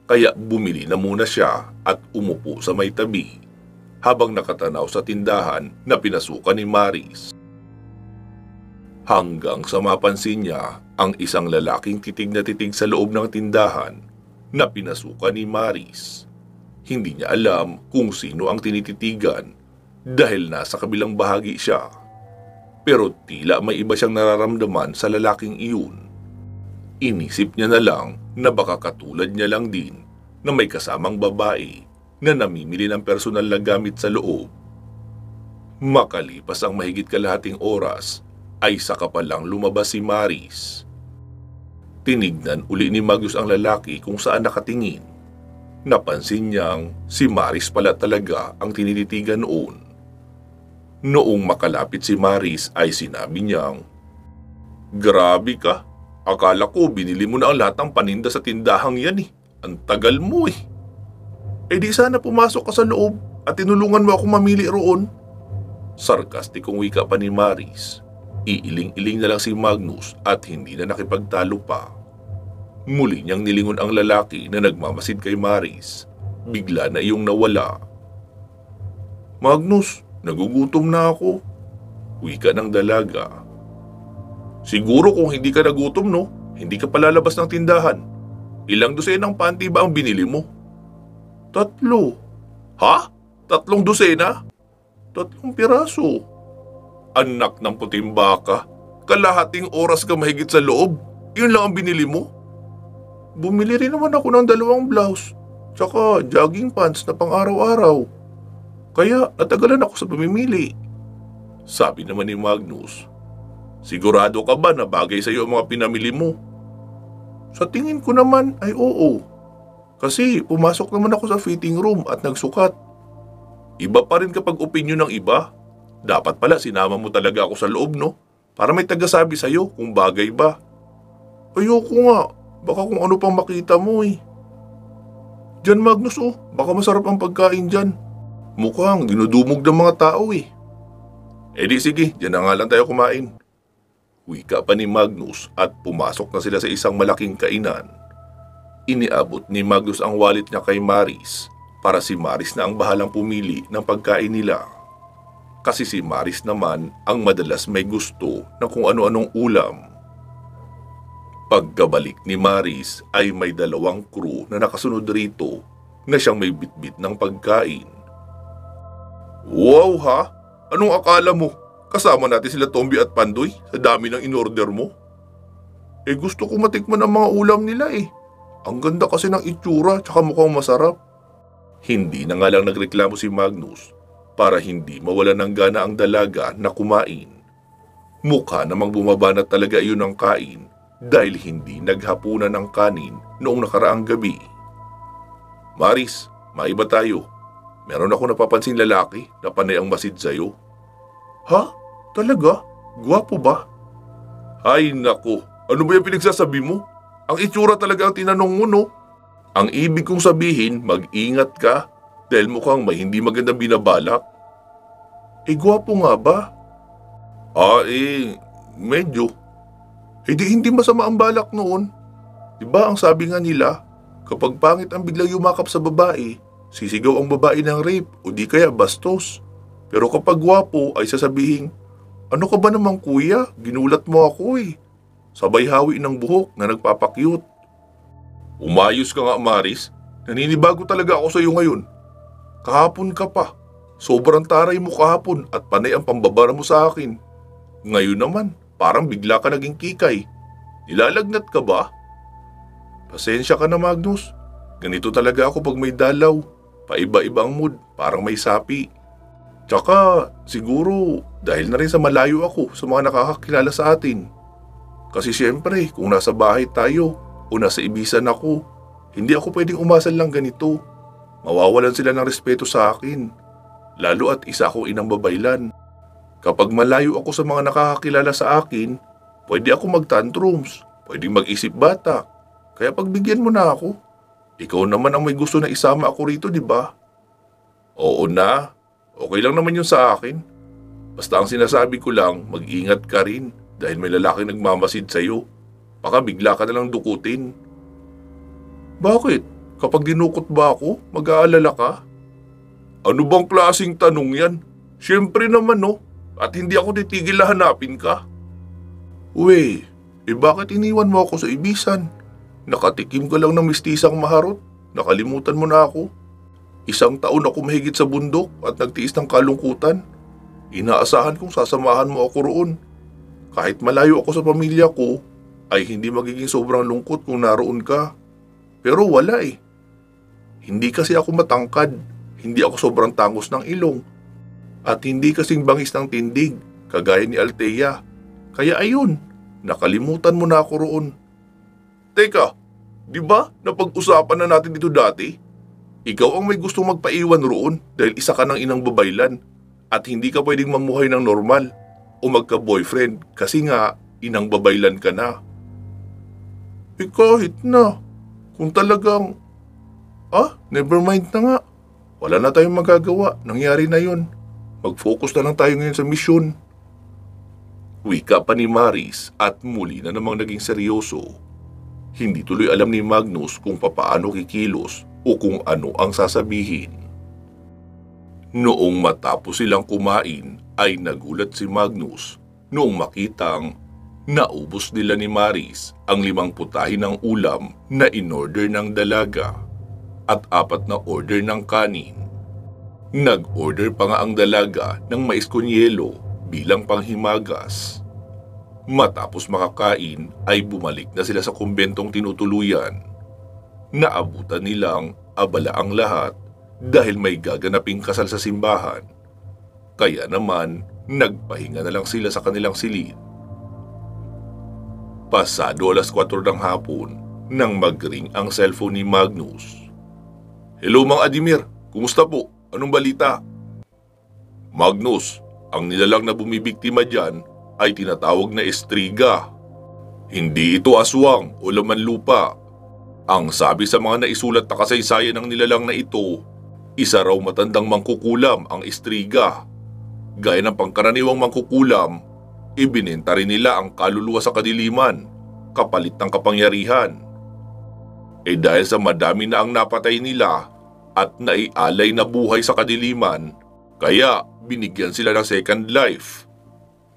Kaya bumili na muna siya at umupo sa may tabi habang nakatanaw sa tindahan na pinasukan ni Maris. Hanggang sa mapansin niya ang isang lalaking titig na titig sa loob ng tindahan na pinasukan ni Maris. Hindi niya alam kung sino ang tinititigan dahil nasa kabilang bahagi siya. Pero tila may iba siyang nararamdaman sa lalaking iyon. Inisip niya na lang na baka katulad niya lang din na may kasamang babae na namimili ng personal na gamit sa loob. Makalipas ang mahigit kalahating oras ay saka pa lang lumabas si Maris. Tinignan uli ni Magnus ang lalaki kung saan nakatingin. Napansin niyang si Maris pala talaga ang tinititigan noon. Noong makalapit si Maris ay sinabi niyang, grabe ka, akala ko binili mo na ang lahat ng paninda sa tindahang yan eh. Ang tagal mo eh. Eh di sana pumasok ka sa loob at tinulungan mo ako mamili roon. Sarkastikong wika pa ni Maris. Iiling-iling na lang si Magnus at hindi na nakipagtalo pa. Muli niyang nilingon ang lalaki na nagmamasid kay Maris. Bigla na iyong nawala. Magnus, nagugutom na ako. Wika ng dalaga. Siguro kung hindi ka nagutom no, hindi ka palalabas ng tindahan. Ilang dosenang panty ba ang binili mo? 3. Ha? 3 dosena? 3 piraso. Anak ng puting baka, kalahating oras ka mahigit sa loob. Yun lang ang binili mo? Bumili rin naman ako ng 2 blouse, tsaka jogging pants na pang araw-araw. Kaya natagalan ako sa pamimili. Sabi naman ni Magnus, sigurado ka ba na bagay sa iyo ang mga pinamili mo? Sa tingin ko naman ay oo. Kasi pumasok naman ako sa fitting room at nagsukat. Iba pa rin kapag opinyon ng iba. Dapat pala sinama mo talaga ako sa loob no? Para may tagasabi sa'yo kung bagay ba. Ayoko nga. Baka kung ano pang makita mo eh. Diyan Magnus baka masarap ang pagkain dyan. Mukhang dinudumog ng mga tao eh. Eh di sige, dyan na nga lang tayo kumain. Wika pa ni Magnus at pumasok na sila sa isang malaking kainan. Iniabot ni Magnus ang wallet niya kay Maris para si Maris na ang bahalang pumili ng pagkain nila. Kasi si Maris naman ang madalas may gusto ng kung ano-anong ulam. Pagkabalik ni Maris ay may 2 crew na nakasunod rito na siyang may bitbit ng pagkain. Wow ha? Anong akala mo? Kasama natin sila Tomby at Pandoy sa dami ng in-order mo? Eh gusto ko matikman ang mga ulam nila eh. Ang ganda kasi ng itsura tsaka mukhang masarap. Hindi na nga lang nagreklamo si Magnus para hindi mawala ng gana ang dalaga na kumain. Mukha namang bumabanat talaga iyon ng kain dahil hindi naghapunan ng kanin noong nakaraang gabi. Maris, maiba tayo. Meron ako napapansin lalaki na panay ang masid sa'yo. Ha? Talaga? Gwapo ba? Ay naku, ano ba yung pinagsasabi mo? Ang itsura talaga ang tinanong mo no? Ang ibig kong sabihin, mag-ingat ka dahil mukhang may hindi magandang binabalak. Eh gwapo nga ba? Medyo. Eh di hindi masama ang balak noon. Diba ang sabi nga nila, kapag pangit ang biglang yumakap sa babae, sisigaw ang babae ng rape o di kaya bastos. Pero kapag gwapo ay sasabihin, ano ka ba namang kuya? Ginulat mo ako eh. Sabay hawi ng buhok na nagpapakyut. Umayos ka nga Maris. Naninibago talaga ako sa iyo ngayon. Kahapon ka pa. Sobrang taray mo kahapon at panay ang pambabara mo sa akin. Ngayon naman, parang bigla ka naging kikay. Nilalagnat ka ba? Pasensya ka na, Magnus. Ganito talaga ako pag may dalaw. Paiba-iba ang mood, parang may sapi. Tsaka siguro dahil na rin sa malayo ako sa mga nakakakilala sa atin. Kasi siyempre kung nasa bahay tayo o nasa ibisan ako, hindi ako pwedeng umasal lang ganito. Mawawalan sila ng respeto sa akin. Lalo at isa akong inang babaylan. Kapag malayo ako sa mga nakakakilala sa akin, pwede ako mag-tantrums, pwedeng mag-isip bata. Kaya pagbigyan mo na ako. Ikaw naman ang may gusto na isama ako rito, di ba? Oo na. Okay lang naman yun sa akin. Basta ang sinasabi ko lang, mag-ingat ka rin dahil may lalaking nagmamasid sa'yo. Baka bigla ka na lang dukutin. Bakit? Kapag dinukot ba ako, mag-aalala ka? Ano bang klaseng tanong yan? Siyempre naman no, at hindi ako titigil na hanapin ka. Uwe, bakit iniwan mo ako sa ibisan? Nakatikim ka lang ng mistisang maharot, nakalimutan mo na ako. 1 taon ako mahigit sa bundok at nagtiis ng kalungkutan. Inaasahan kong sasamahan mo ako roon. Kahit malayo ako sa pamilya ko, ay hindi magiging sobrang lungkot kung naroon ka. Pero wala eh. Hindi kasi ako matangkad, hindi ako sobrang tangos ng ilong, at hindi kasing bangis ng tindig, kagaya ni Althea. Kaya ayun, nakalimutan mo na ako roon. Teka, di ba napag-usapan na natin dito dati? Ikaw ang may gustong magpaiwan roon dahil isa ka ng inang babaylan at hindi ka pwedeng mamuhay ng normal o magka-boyfriend kasi nga inang babaylan ka na. Kahit na, kung talagang, never mind na nga. Wala na tayong magagawa, nangyari na yun. Mag-focus na lang tayo ngayon sa misyon. Wika pa ni Maris at muli na namang naging seryoso. Hindi tuloy alam ni Magnus kung papaano kikilos o kung ano ang sasabihin. Noong matapos silang kumain ay nagulat si Magnus noong makitang naubos nila ni Maris ang 5 putahe ng ulam na in-order ng dalaga at 4 na order ng kanin. Nag-order pa nga ang dalaga ng mais con yelo bilang panghimagas. Matapos makakain ay bumalik na sila sa kumbentong tinutuluyan. Naabutan nilang abala ang lahat dahil may gaganaping kasal sa simbahan. Kaya naman nagpahinga na lang sila sa kanilang silid. Pasado 4:00 ng hapon nang mag-ring ang cellphone ni Magnus. Hello Mang Adimir, kumusta po? Anong balita? Magnus, ang nilalang na bumibiktima dyan ay tinatawag na estriga. Hindi ito aswang o laman lupa. Ang sabi sa mga naisulat na kasaysayan ng nilalang na ito, isa raw matandang mangkukulam ang estriga. Gaya ng pangkaraniwang mangkukulam, ibinenta rin nila ang kaluluwa sa kadiliman, kapalit ng kapangyarihan. Dahil sa madami na ang napatay nila at naialay na buhay sa kadiliman, kaya binigyan sila ng second life.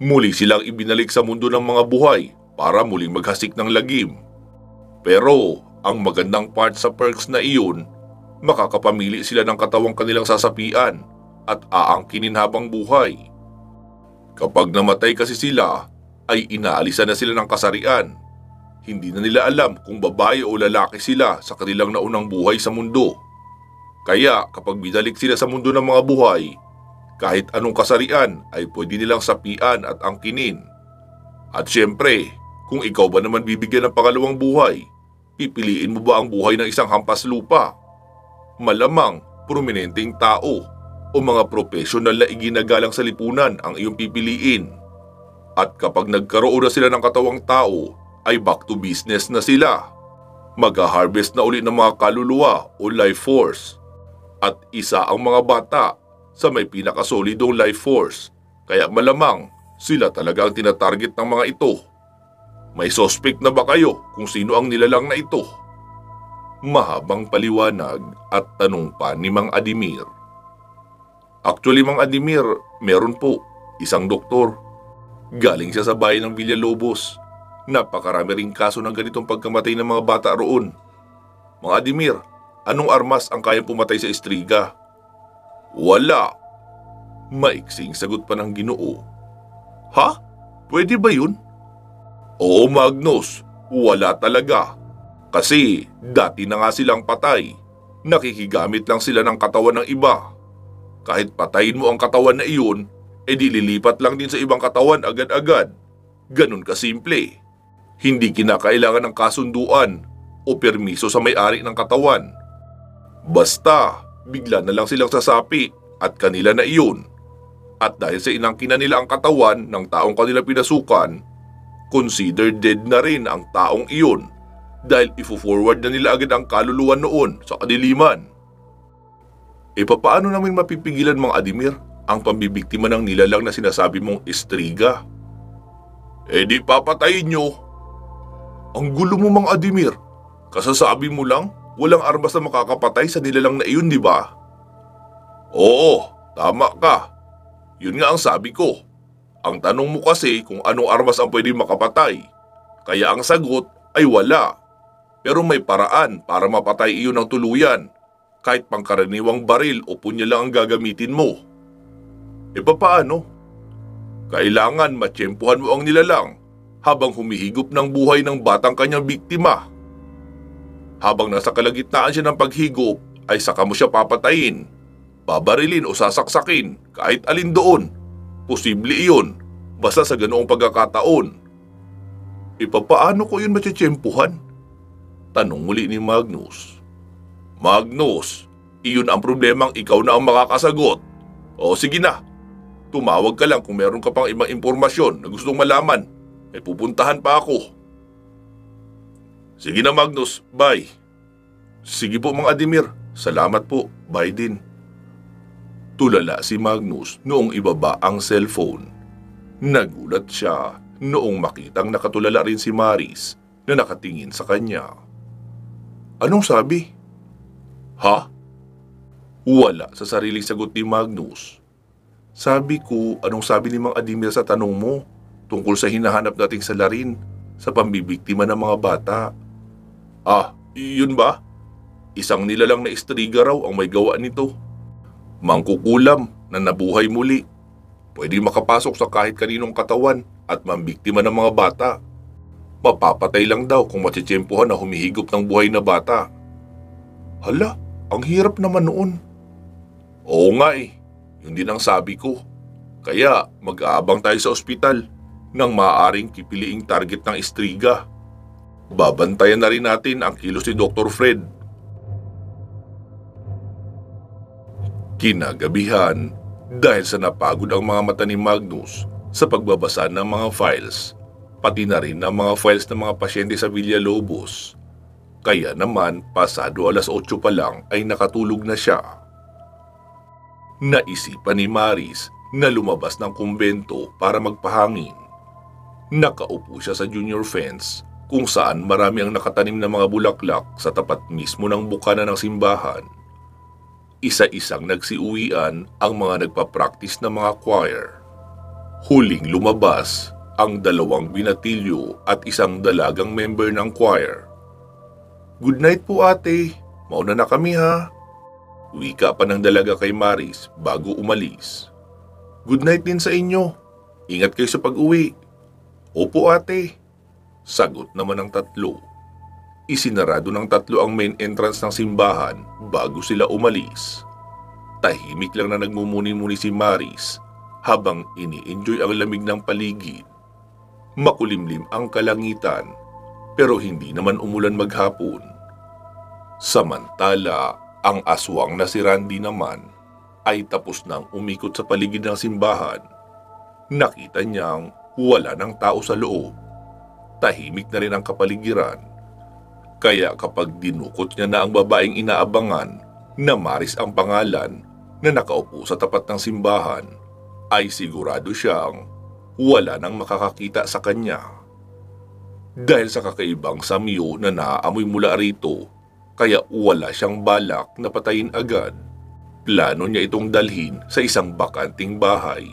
Muli silang ibinalik sa mundo ng mga buhay para muling maghasik ng lagim. Pero ang magandang part sa perks na iyon, makakapamili sila ng katawang kanilang sasapian at aangkinin habang buhay. Kapag namatay kasi sila, ay inaalisan na sila ng kasarian. Hindi na nila alam kung babae o lalaki sila sa kanilang naunang buhay sa mundo. Kaya kapag binalik sila sa mundo ng mga buhay, kahit anong kasarian ay pwede nilang sapian at angkinin. At syempre, kung ikaw ba naman bibigyan ng pangalawang buhay, pipiliin mo ba ang buhay ng isang hampas lupa? Malamang, prominenteng tao o mga profesional na iginagalang sa lipunan ang iyong pipiliin. At kapag nagkaroon na sila ng katawang tao, ay back to business na sila. Mag-harvest na ulit ng mga kaluluwa o life force. At isa ang mga bata sa may pinakasolidong life force, kaya malamang sila talaga ang tinatarget ng mga ito. May suspect na ba kayo kung sino ang nilalang na ito? Mahabang paliwanag at tanong pa ni Mang Adimir. Actually Mang Adimir, meron po, isang doktor. Galing siya sa bayan ng Villalobos. Napakarami ring kaso ng ganitong pagkamatay ng mga bata roon. Mang Adimir, anong armas ang kayang pumatay sa estriga? Wala. Maiksing sagot pa ng Ginoo. Ha? Pwede ba yun? Oo, Magnus, wala talaga. Kasi dati na nga silang patay. Nakikigamit lang sila ng katawan ng iba. Kahit patayin mo ang katawan na iyon, edi lilipat lang din sa ibang katawan agad-agad. Ganun kasimple. Hindi kinakailangan ng kasunduan o permiso sa may-ari ng katawan. Basta, bigla na lang silang sasapi at kanila na iyon. At dahil sa inangkina nila ang katawan ng taong kanila pinasukan, considered dead na rin ang taong iyon dahil ifo-forward na nila agad ang kaluluwa noon sa kadiliman. E paano namin mapipigilan, Mang Adimir, ang pambibiktima ng nilalang na sinasabi mong Estriga? E di papatayin nyo. Ang gulo mo, Mang Adimir. Kasasabi mo lang, walang armas na makakapatay sa nilalang na iyon, di ba? Oo, tama ka. Yun nga ang sabi ko. Ang tanong mo kasi kung anong armas ang pwede makapatay. Kaya ang sagot ay wala. Pero may paraan para mapatay iyon ng tuluyan. Kahit pangkaraniwang baril o punya lang ang gagamitin mo. E paano? Kailangan matsyempuhan mo ang nilalang habang humihigop ng buhay ng batang kanyang biktima. Habang nasa kalagitnaan siya ng paghigop ay saka mo siya papatayin, babarilin o sasaksakin kahit alin doon. Posible iyon basta sa ganoong pagkakataon. E paano ko yun matsyempuhan? Tanong muli ni Magnus. Magnus, iyon ang problemang ikaw na ang makakasagot. O sige na, tumawag ka lang kung meron ka pang ibang impormasyon na gustong malaman. May pupuntahan pa ako. Sige na Magnus, bye. Sige po Mang Adimir, salamat po, bye din. Tulala si Magnus noong ibaba ang cellphone. Nagulat siya noong makitang nakatulala rin si Maris na nakatingin sa kanya. Anong sabi? Ha? Wala sa sariling sagot ni Magnus. Sabi ko, anong sabi ni Mang Adimir sa tanong mo tungkol sa hinahanap nating salarin sa pambibiktima ng mga bata? Ah, yun ba? Isang nilalang na Estriga raw ang may gawa nito. Mangkukulam na nabuhay muli. Pwede makapasok sa kahit kaninong katawan at mambiktima ng mga bata. Mapapatay lang daw kung matsitsyempohan na humihigop ng buhay na bata. Hala, ang hirap naman noon. Oo nga eh, yun din ang sabi ko. Kaya mag-aabang tayo sa ospital ng maaaring kipiliing target ng Estriga. Babantayan na rin natin ang kilos ni Dr. Fred. Kinagabihan, dahil sa napagod ang mga mata ni Magnus sa pagbabasa ng mga files, pati na rin ang mga files ng mga pasyente sa Villalobos. Kaya naman, pasado 8:00 pa lang ay nakatulog na siya. Naisipan ni Maris na lumabas ng kumbento para magpahangin. Nakaupo siya sa junior fence kung saan marami ang nakatanim na mga bulaklak sa tapat mismo ng bukana ng simbahan. Isa-isang nagsiuwian ang mga nagpa-practice na mga choir. Huling lumabas ang 2 binatilyo at isang dalagang member ng choir. Good night po ate, mauna na kami ha. Wika pa ng dalaga kay Maris bago umalis. Good night din sa inyo, ingat kayo sa pag-uwi. Opo ate, sagot naman ng 3. Isinarado ng 3 ang main entrance ng simbahan bago sila umalis. Tahimik lang na nagmumuni-muni si Maris habang ini-enjoy ang lamig ng paligid. Makulimlim ang kalangitan pero hindi naman umulan maghapon. Samantala, ang aswang na si Randy naman ay tapos nang umikot sa paligid ng simbahan. Nakita niyang wala ng tao sa loob. Tahimik na rin ang kapaligiran. Kaya kapag dinukot niya na ang babaeng inaabangan na Maris ang pangalan na nakaupo sa tapat ng simbahan, ay sigurado siyang wala nang makakakita sa kanya. Dahil sa kakaibang samyo na naaamoy mula rito, kaya wala siyang balak na patayin agad. Plano niya itong dalhin sa isang bakanting bahay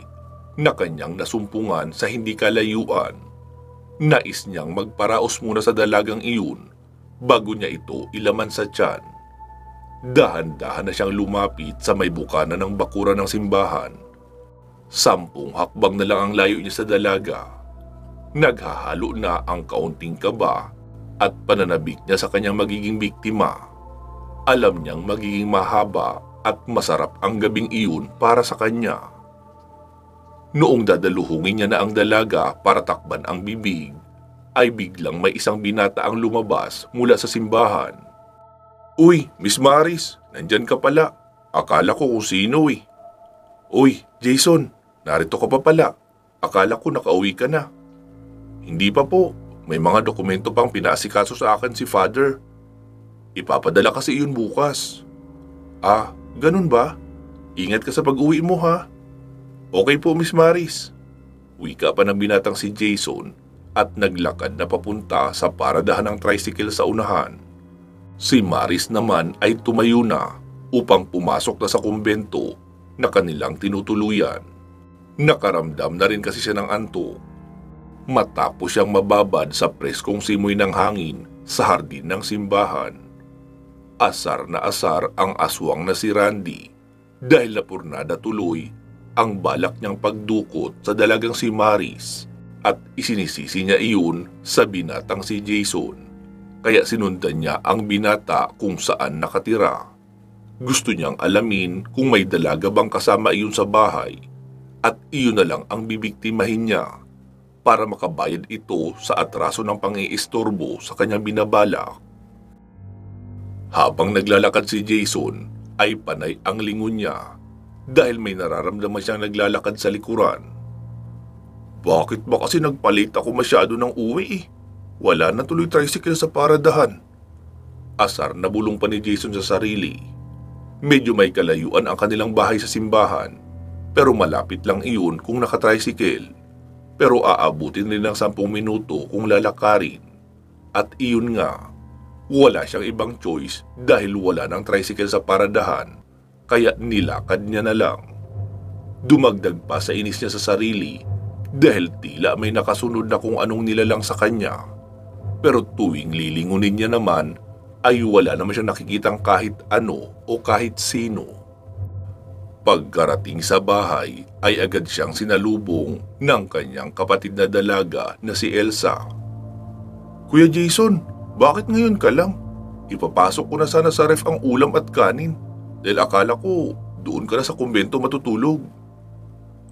na kanyang nasumpungan sa hindi kalayuan. Nais niyang magparaos muna sa dalagang iyon bago niya ito ilaman sa tiyan. Dahan-dahan na siyang lumapit sa may bukana ng bakura ng simbahan. 10 hakbang na lang ang layo niya sa dalaga. Naghahalo na ang kaunting kaba at pananabik niya sa kanyang magiging biktima. Alam niyang magiging mahaba at masarap ang gabing iyon para sa kanya. Noong dadaluhungin niya na ang dalaga para takban ang bibig, ay biglang may isang binata ang lumabas mula sa simbahan. "Uy, Miss Maris, nandyan ka pala. Akala ko kung sino eh." "Uy, Jason, narito ka pa pala. Akala ko nakauwi ka na." "Hindi pa po. May mga dokumento pang pinaasikaso sa akin si Father. Ipapadala kasi iyon bukas." "Ah, ganun ba? Ingat ka sa pag-uwi mo ha." "Okay po, Miss Maris." Wika pa ng binatang si Jason at naglakad na papunta sa paradahan ng tricycle sa unahan. Si Maris naman ay tumayo na upang pumasok na sa kumbento na kanilang tinutuluyan. Nakaramdam na rin kasi siya ng antok. Matapos siyang mababad sa preskong simoy ng hangin sa hardin ng simbahan. Asar na asar ang aswang na si Randy dahil napurnada tuloy ang balak niyang pagdukot sa dalagang si Maris at isinisisi niya iyon sa binatang si Jason. Kaya sinundan niya ang binata kung saan nakatira. Gusto niyang alamin kung may dalaga bang kasama iyon sa bahay at iyon na lang ang bibiktimahin niya para makabayad ito sa atraso ng pang-iistorbo sa kanyang binabalak. Habang naglalakad si Jason ay panay ang lingon niya dahil may nararamdaman siyang naglalakad sa likuran. "Bakit ba kasi nagpalit ako masyado ng uwi eh? Wala na tuloy tricycle sa paradahan." Asar na bulong pa ni Jason sa sarili. Medyo may kalayuan ang kanilang bahay sa simbahan, pero malapit lang iyon kung nakatricycle. Pero aabutin rin ng 10 minuto kung lalakarin. At iyon nga, wala siyang ibang choice dahil wala ng tricycle sa paradahan, kaya nilakad niya na lang. Dumagdag pa sa inis niya sa sarili dahil tila may nakasunod na kung anong nilalang sa kanya. Pero tuwing lilingunin niya naman ay wala naman siyang nakikitang kahit ano o kahit sino. Pagkarating sa bahay ay agad siyang sinalubong ng kanyang kapatid na dalaga na si Elsa. "Kuya Jason, bakit ngayon ka lang? Ipapasok ko na sana sa ref ang ulam at kanin dahil akala ko doon ka na sa kumbento matutulog."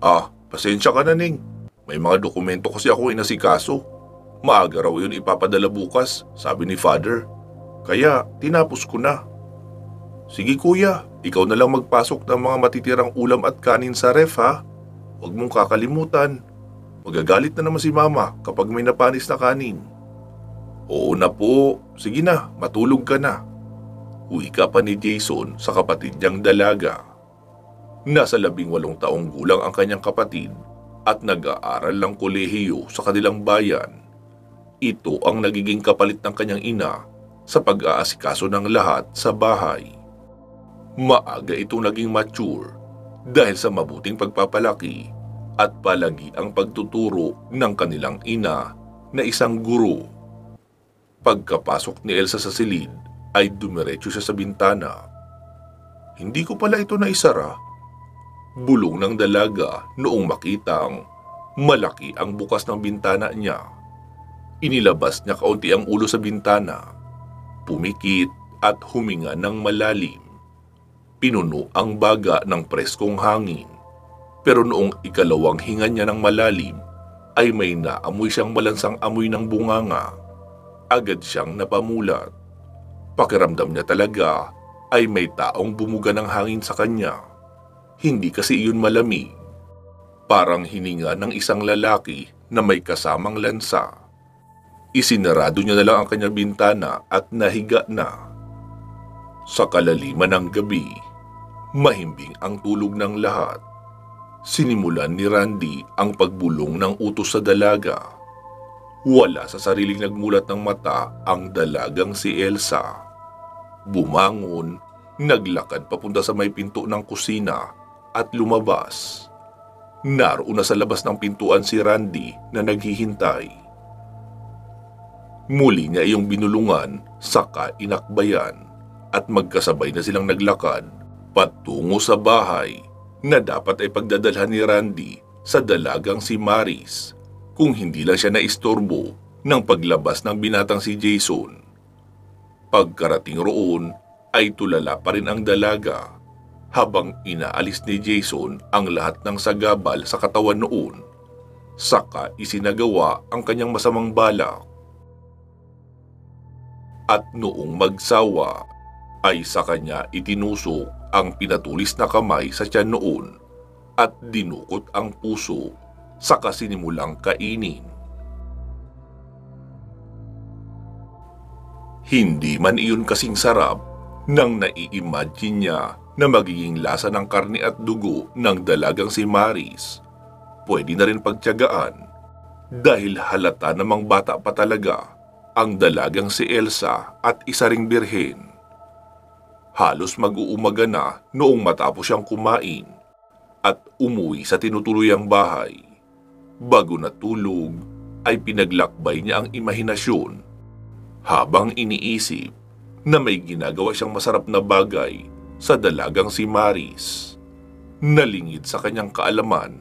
"Ah, pasensya ka na, Ning. May mga dokumento kasi ako inasikaso. Maaga raw yun ipapadala bukas, sabi ni Father. Kaya tinapos ko na." "Sige kuya, ikaw na lang magpasok ng mga matitirang ulam at kanin sa ref ha. Huwag mong kakalimutan. Magagalit na naman si mama kapag may napanis na kanin." "Oo na po, sige na, matulog ka na." Wika pa ni Jason sa kapatid niyang dalaga. Nasa 18 taong gulang ang kanyang kapatid at nag-aaral ng kolehiyo sa kanilang bayan. Ito ang nagiging kapalit ng kanyang ina sa pag-aasikaso ng lahat sa bahay. Maaga itong naging mature dahil sa mabuting pagpapalaki at palagi ang pagtuturo ng kanilang ina na isang guro. Pagkapasok ni Elsa sa silid ay dumiretso siya sa bintana. "Hindi ko pala ito naisara." Bulong ng dalaga noong makitang malaki ang bukas ng bintana niya. Inilabas niya kaunti ang ulo sa bintana, pumikit at huminga ng malalim. Pinuno ang baga ng preskong hangin, pero noong ikalawang hinga niya ng malalim ay may naamoy siyang malansang amoy ng bunganga. Agad siyang napamulat. Pakiramdam niya talaga ay may taong bumuga ng hangin sa kanya. Hindi kasi iyon malamig. Parang hininga ng isang lalaki na may kasamang lansa. Isinarado niya na lang ang kanyang bintana at nahiga na. Sa kalaliman ng gabi, mahimbing ang tulog ng lahat. Sinimulan ni Randy ang pagbulong ng utos sa dalaga. Wala sa sariling nagmulat ng mata ang dalagang si Elsa. Bumangon, naglakad papunta sa may pinto ng kusina at lumabas. Naroon na sa labas ng pintuan si Randy na naghihintay. Muli niya iyong binulungan, saka inakbayan at magkasabay na silang naglakad patungo sa bahay na dapat ay pagdadalhan ni Randy sa dalagang si Maris kung hindi lang siya naistorbo ng paglabas ng binatang si Jason. Pagkarating roon ay tulala pa rin ang dalaga habang inaalis ni Jason ang lahat ng sagabal sa katawan noon, saka isinagawa ang kanyang masamang balak. At noong magsawa ay sa kanya itinusok ang pinatulis na kamay sa tiyan noon at dinukot ang puso saka sinimulang kainin. Hindi man iyon kasing sarap nang nai-imagine niya na magiging lasa ng karne at dugo ng dalagang si Maris. Pwede na rin pagtiyagaan dahil halata namang bata pa talaga ang dalagang si Elsa at isa ring birhen. Halos mag-uumaga na noong matapos siyang kumain at umuwi sa tinutuluyang bahay. Bago natulog ay pinaglakbay niya ang imahinasyon habang iniisip na may ginagawa siyang masarap na bagay sa dalagang si Maris. Nalingid sa kanyang kaalaman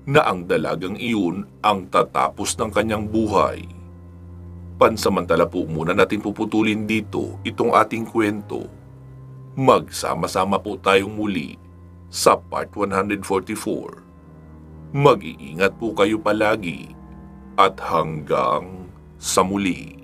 na ang dalagang iyon ang tatapos ng kanyang buhay. Pansamantala po muna natin puputulin dito itong ating kwento. Magsama-sama po tayong muli sa part 144. Mag-iingat po kayo palagi at hanggang sa muli.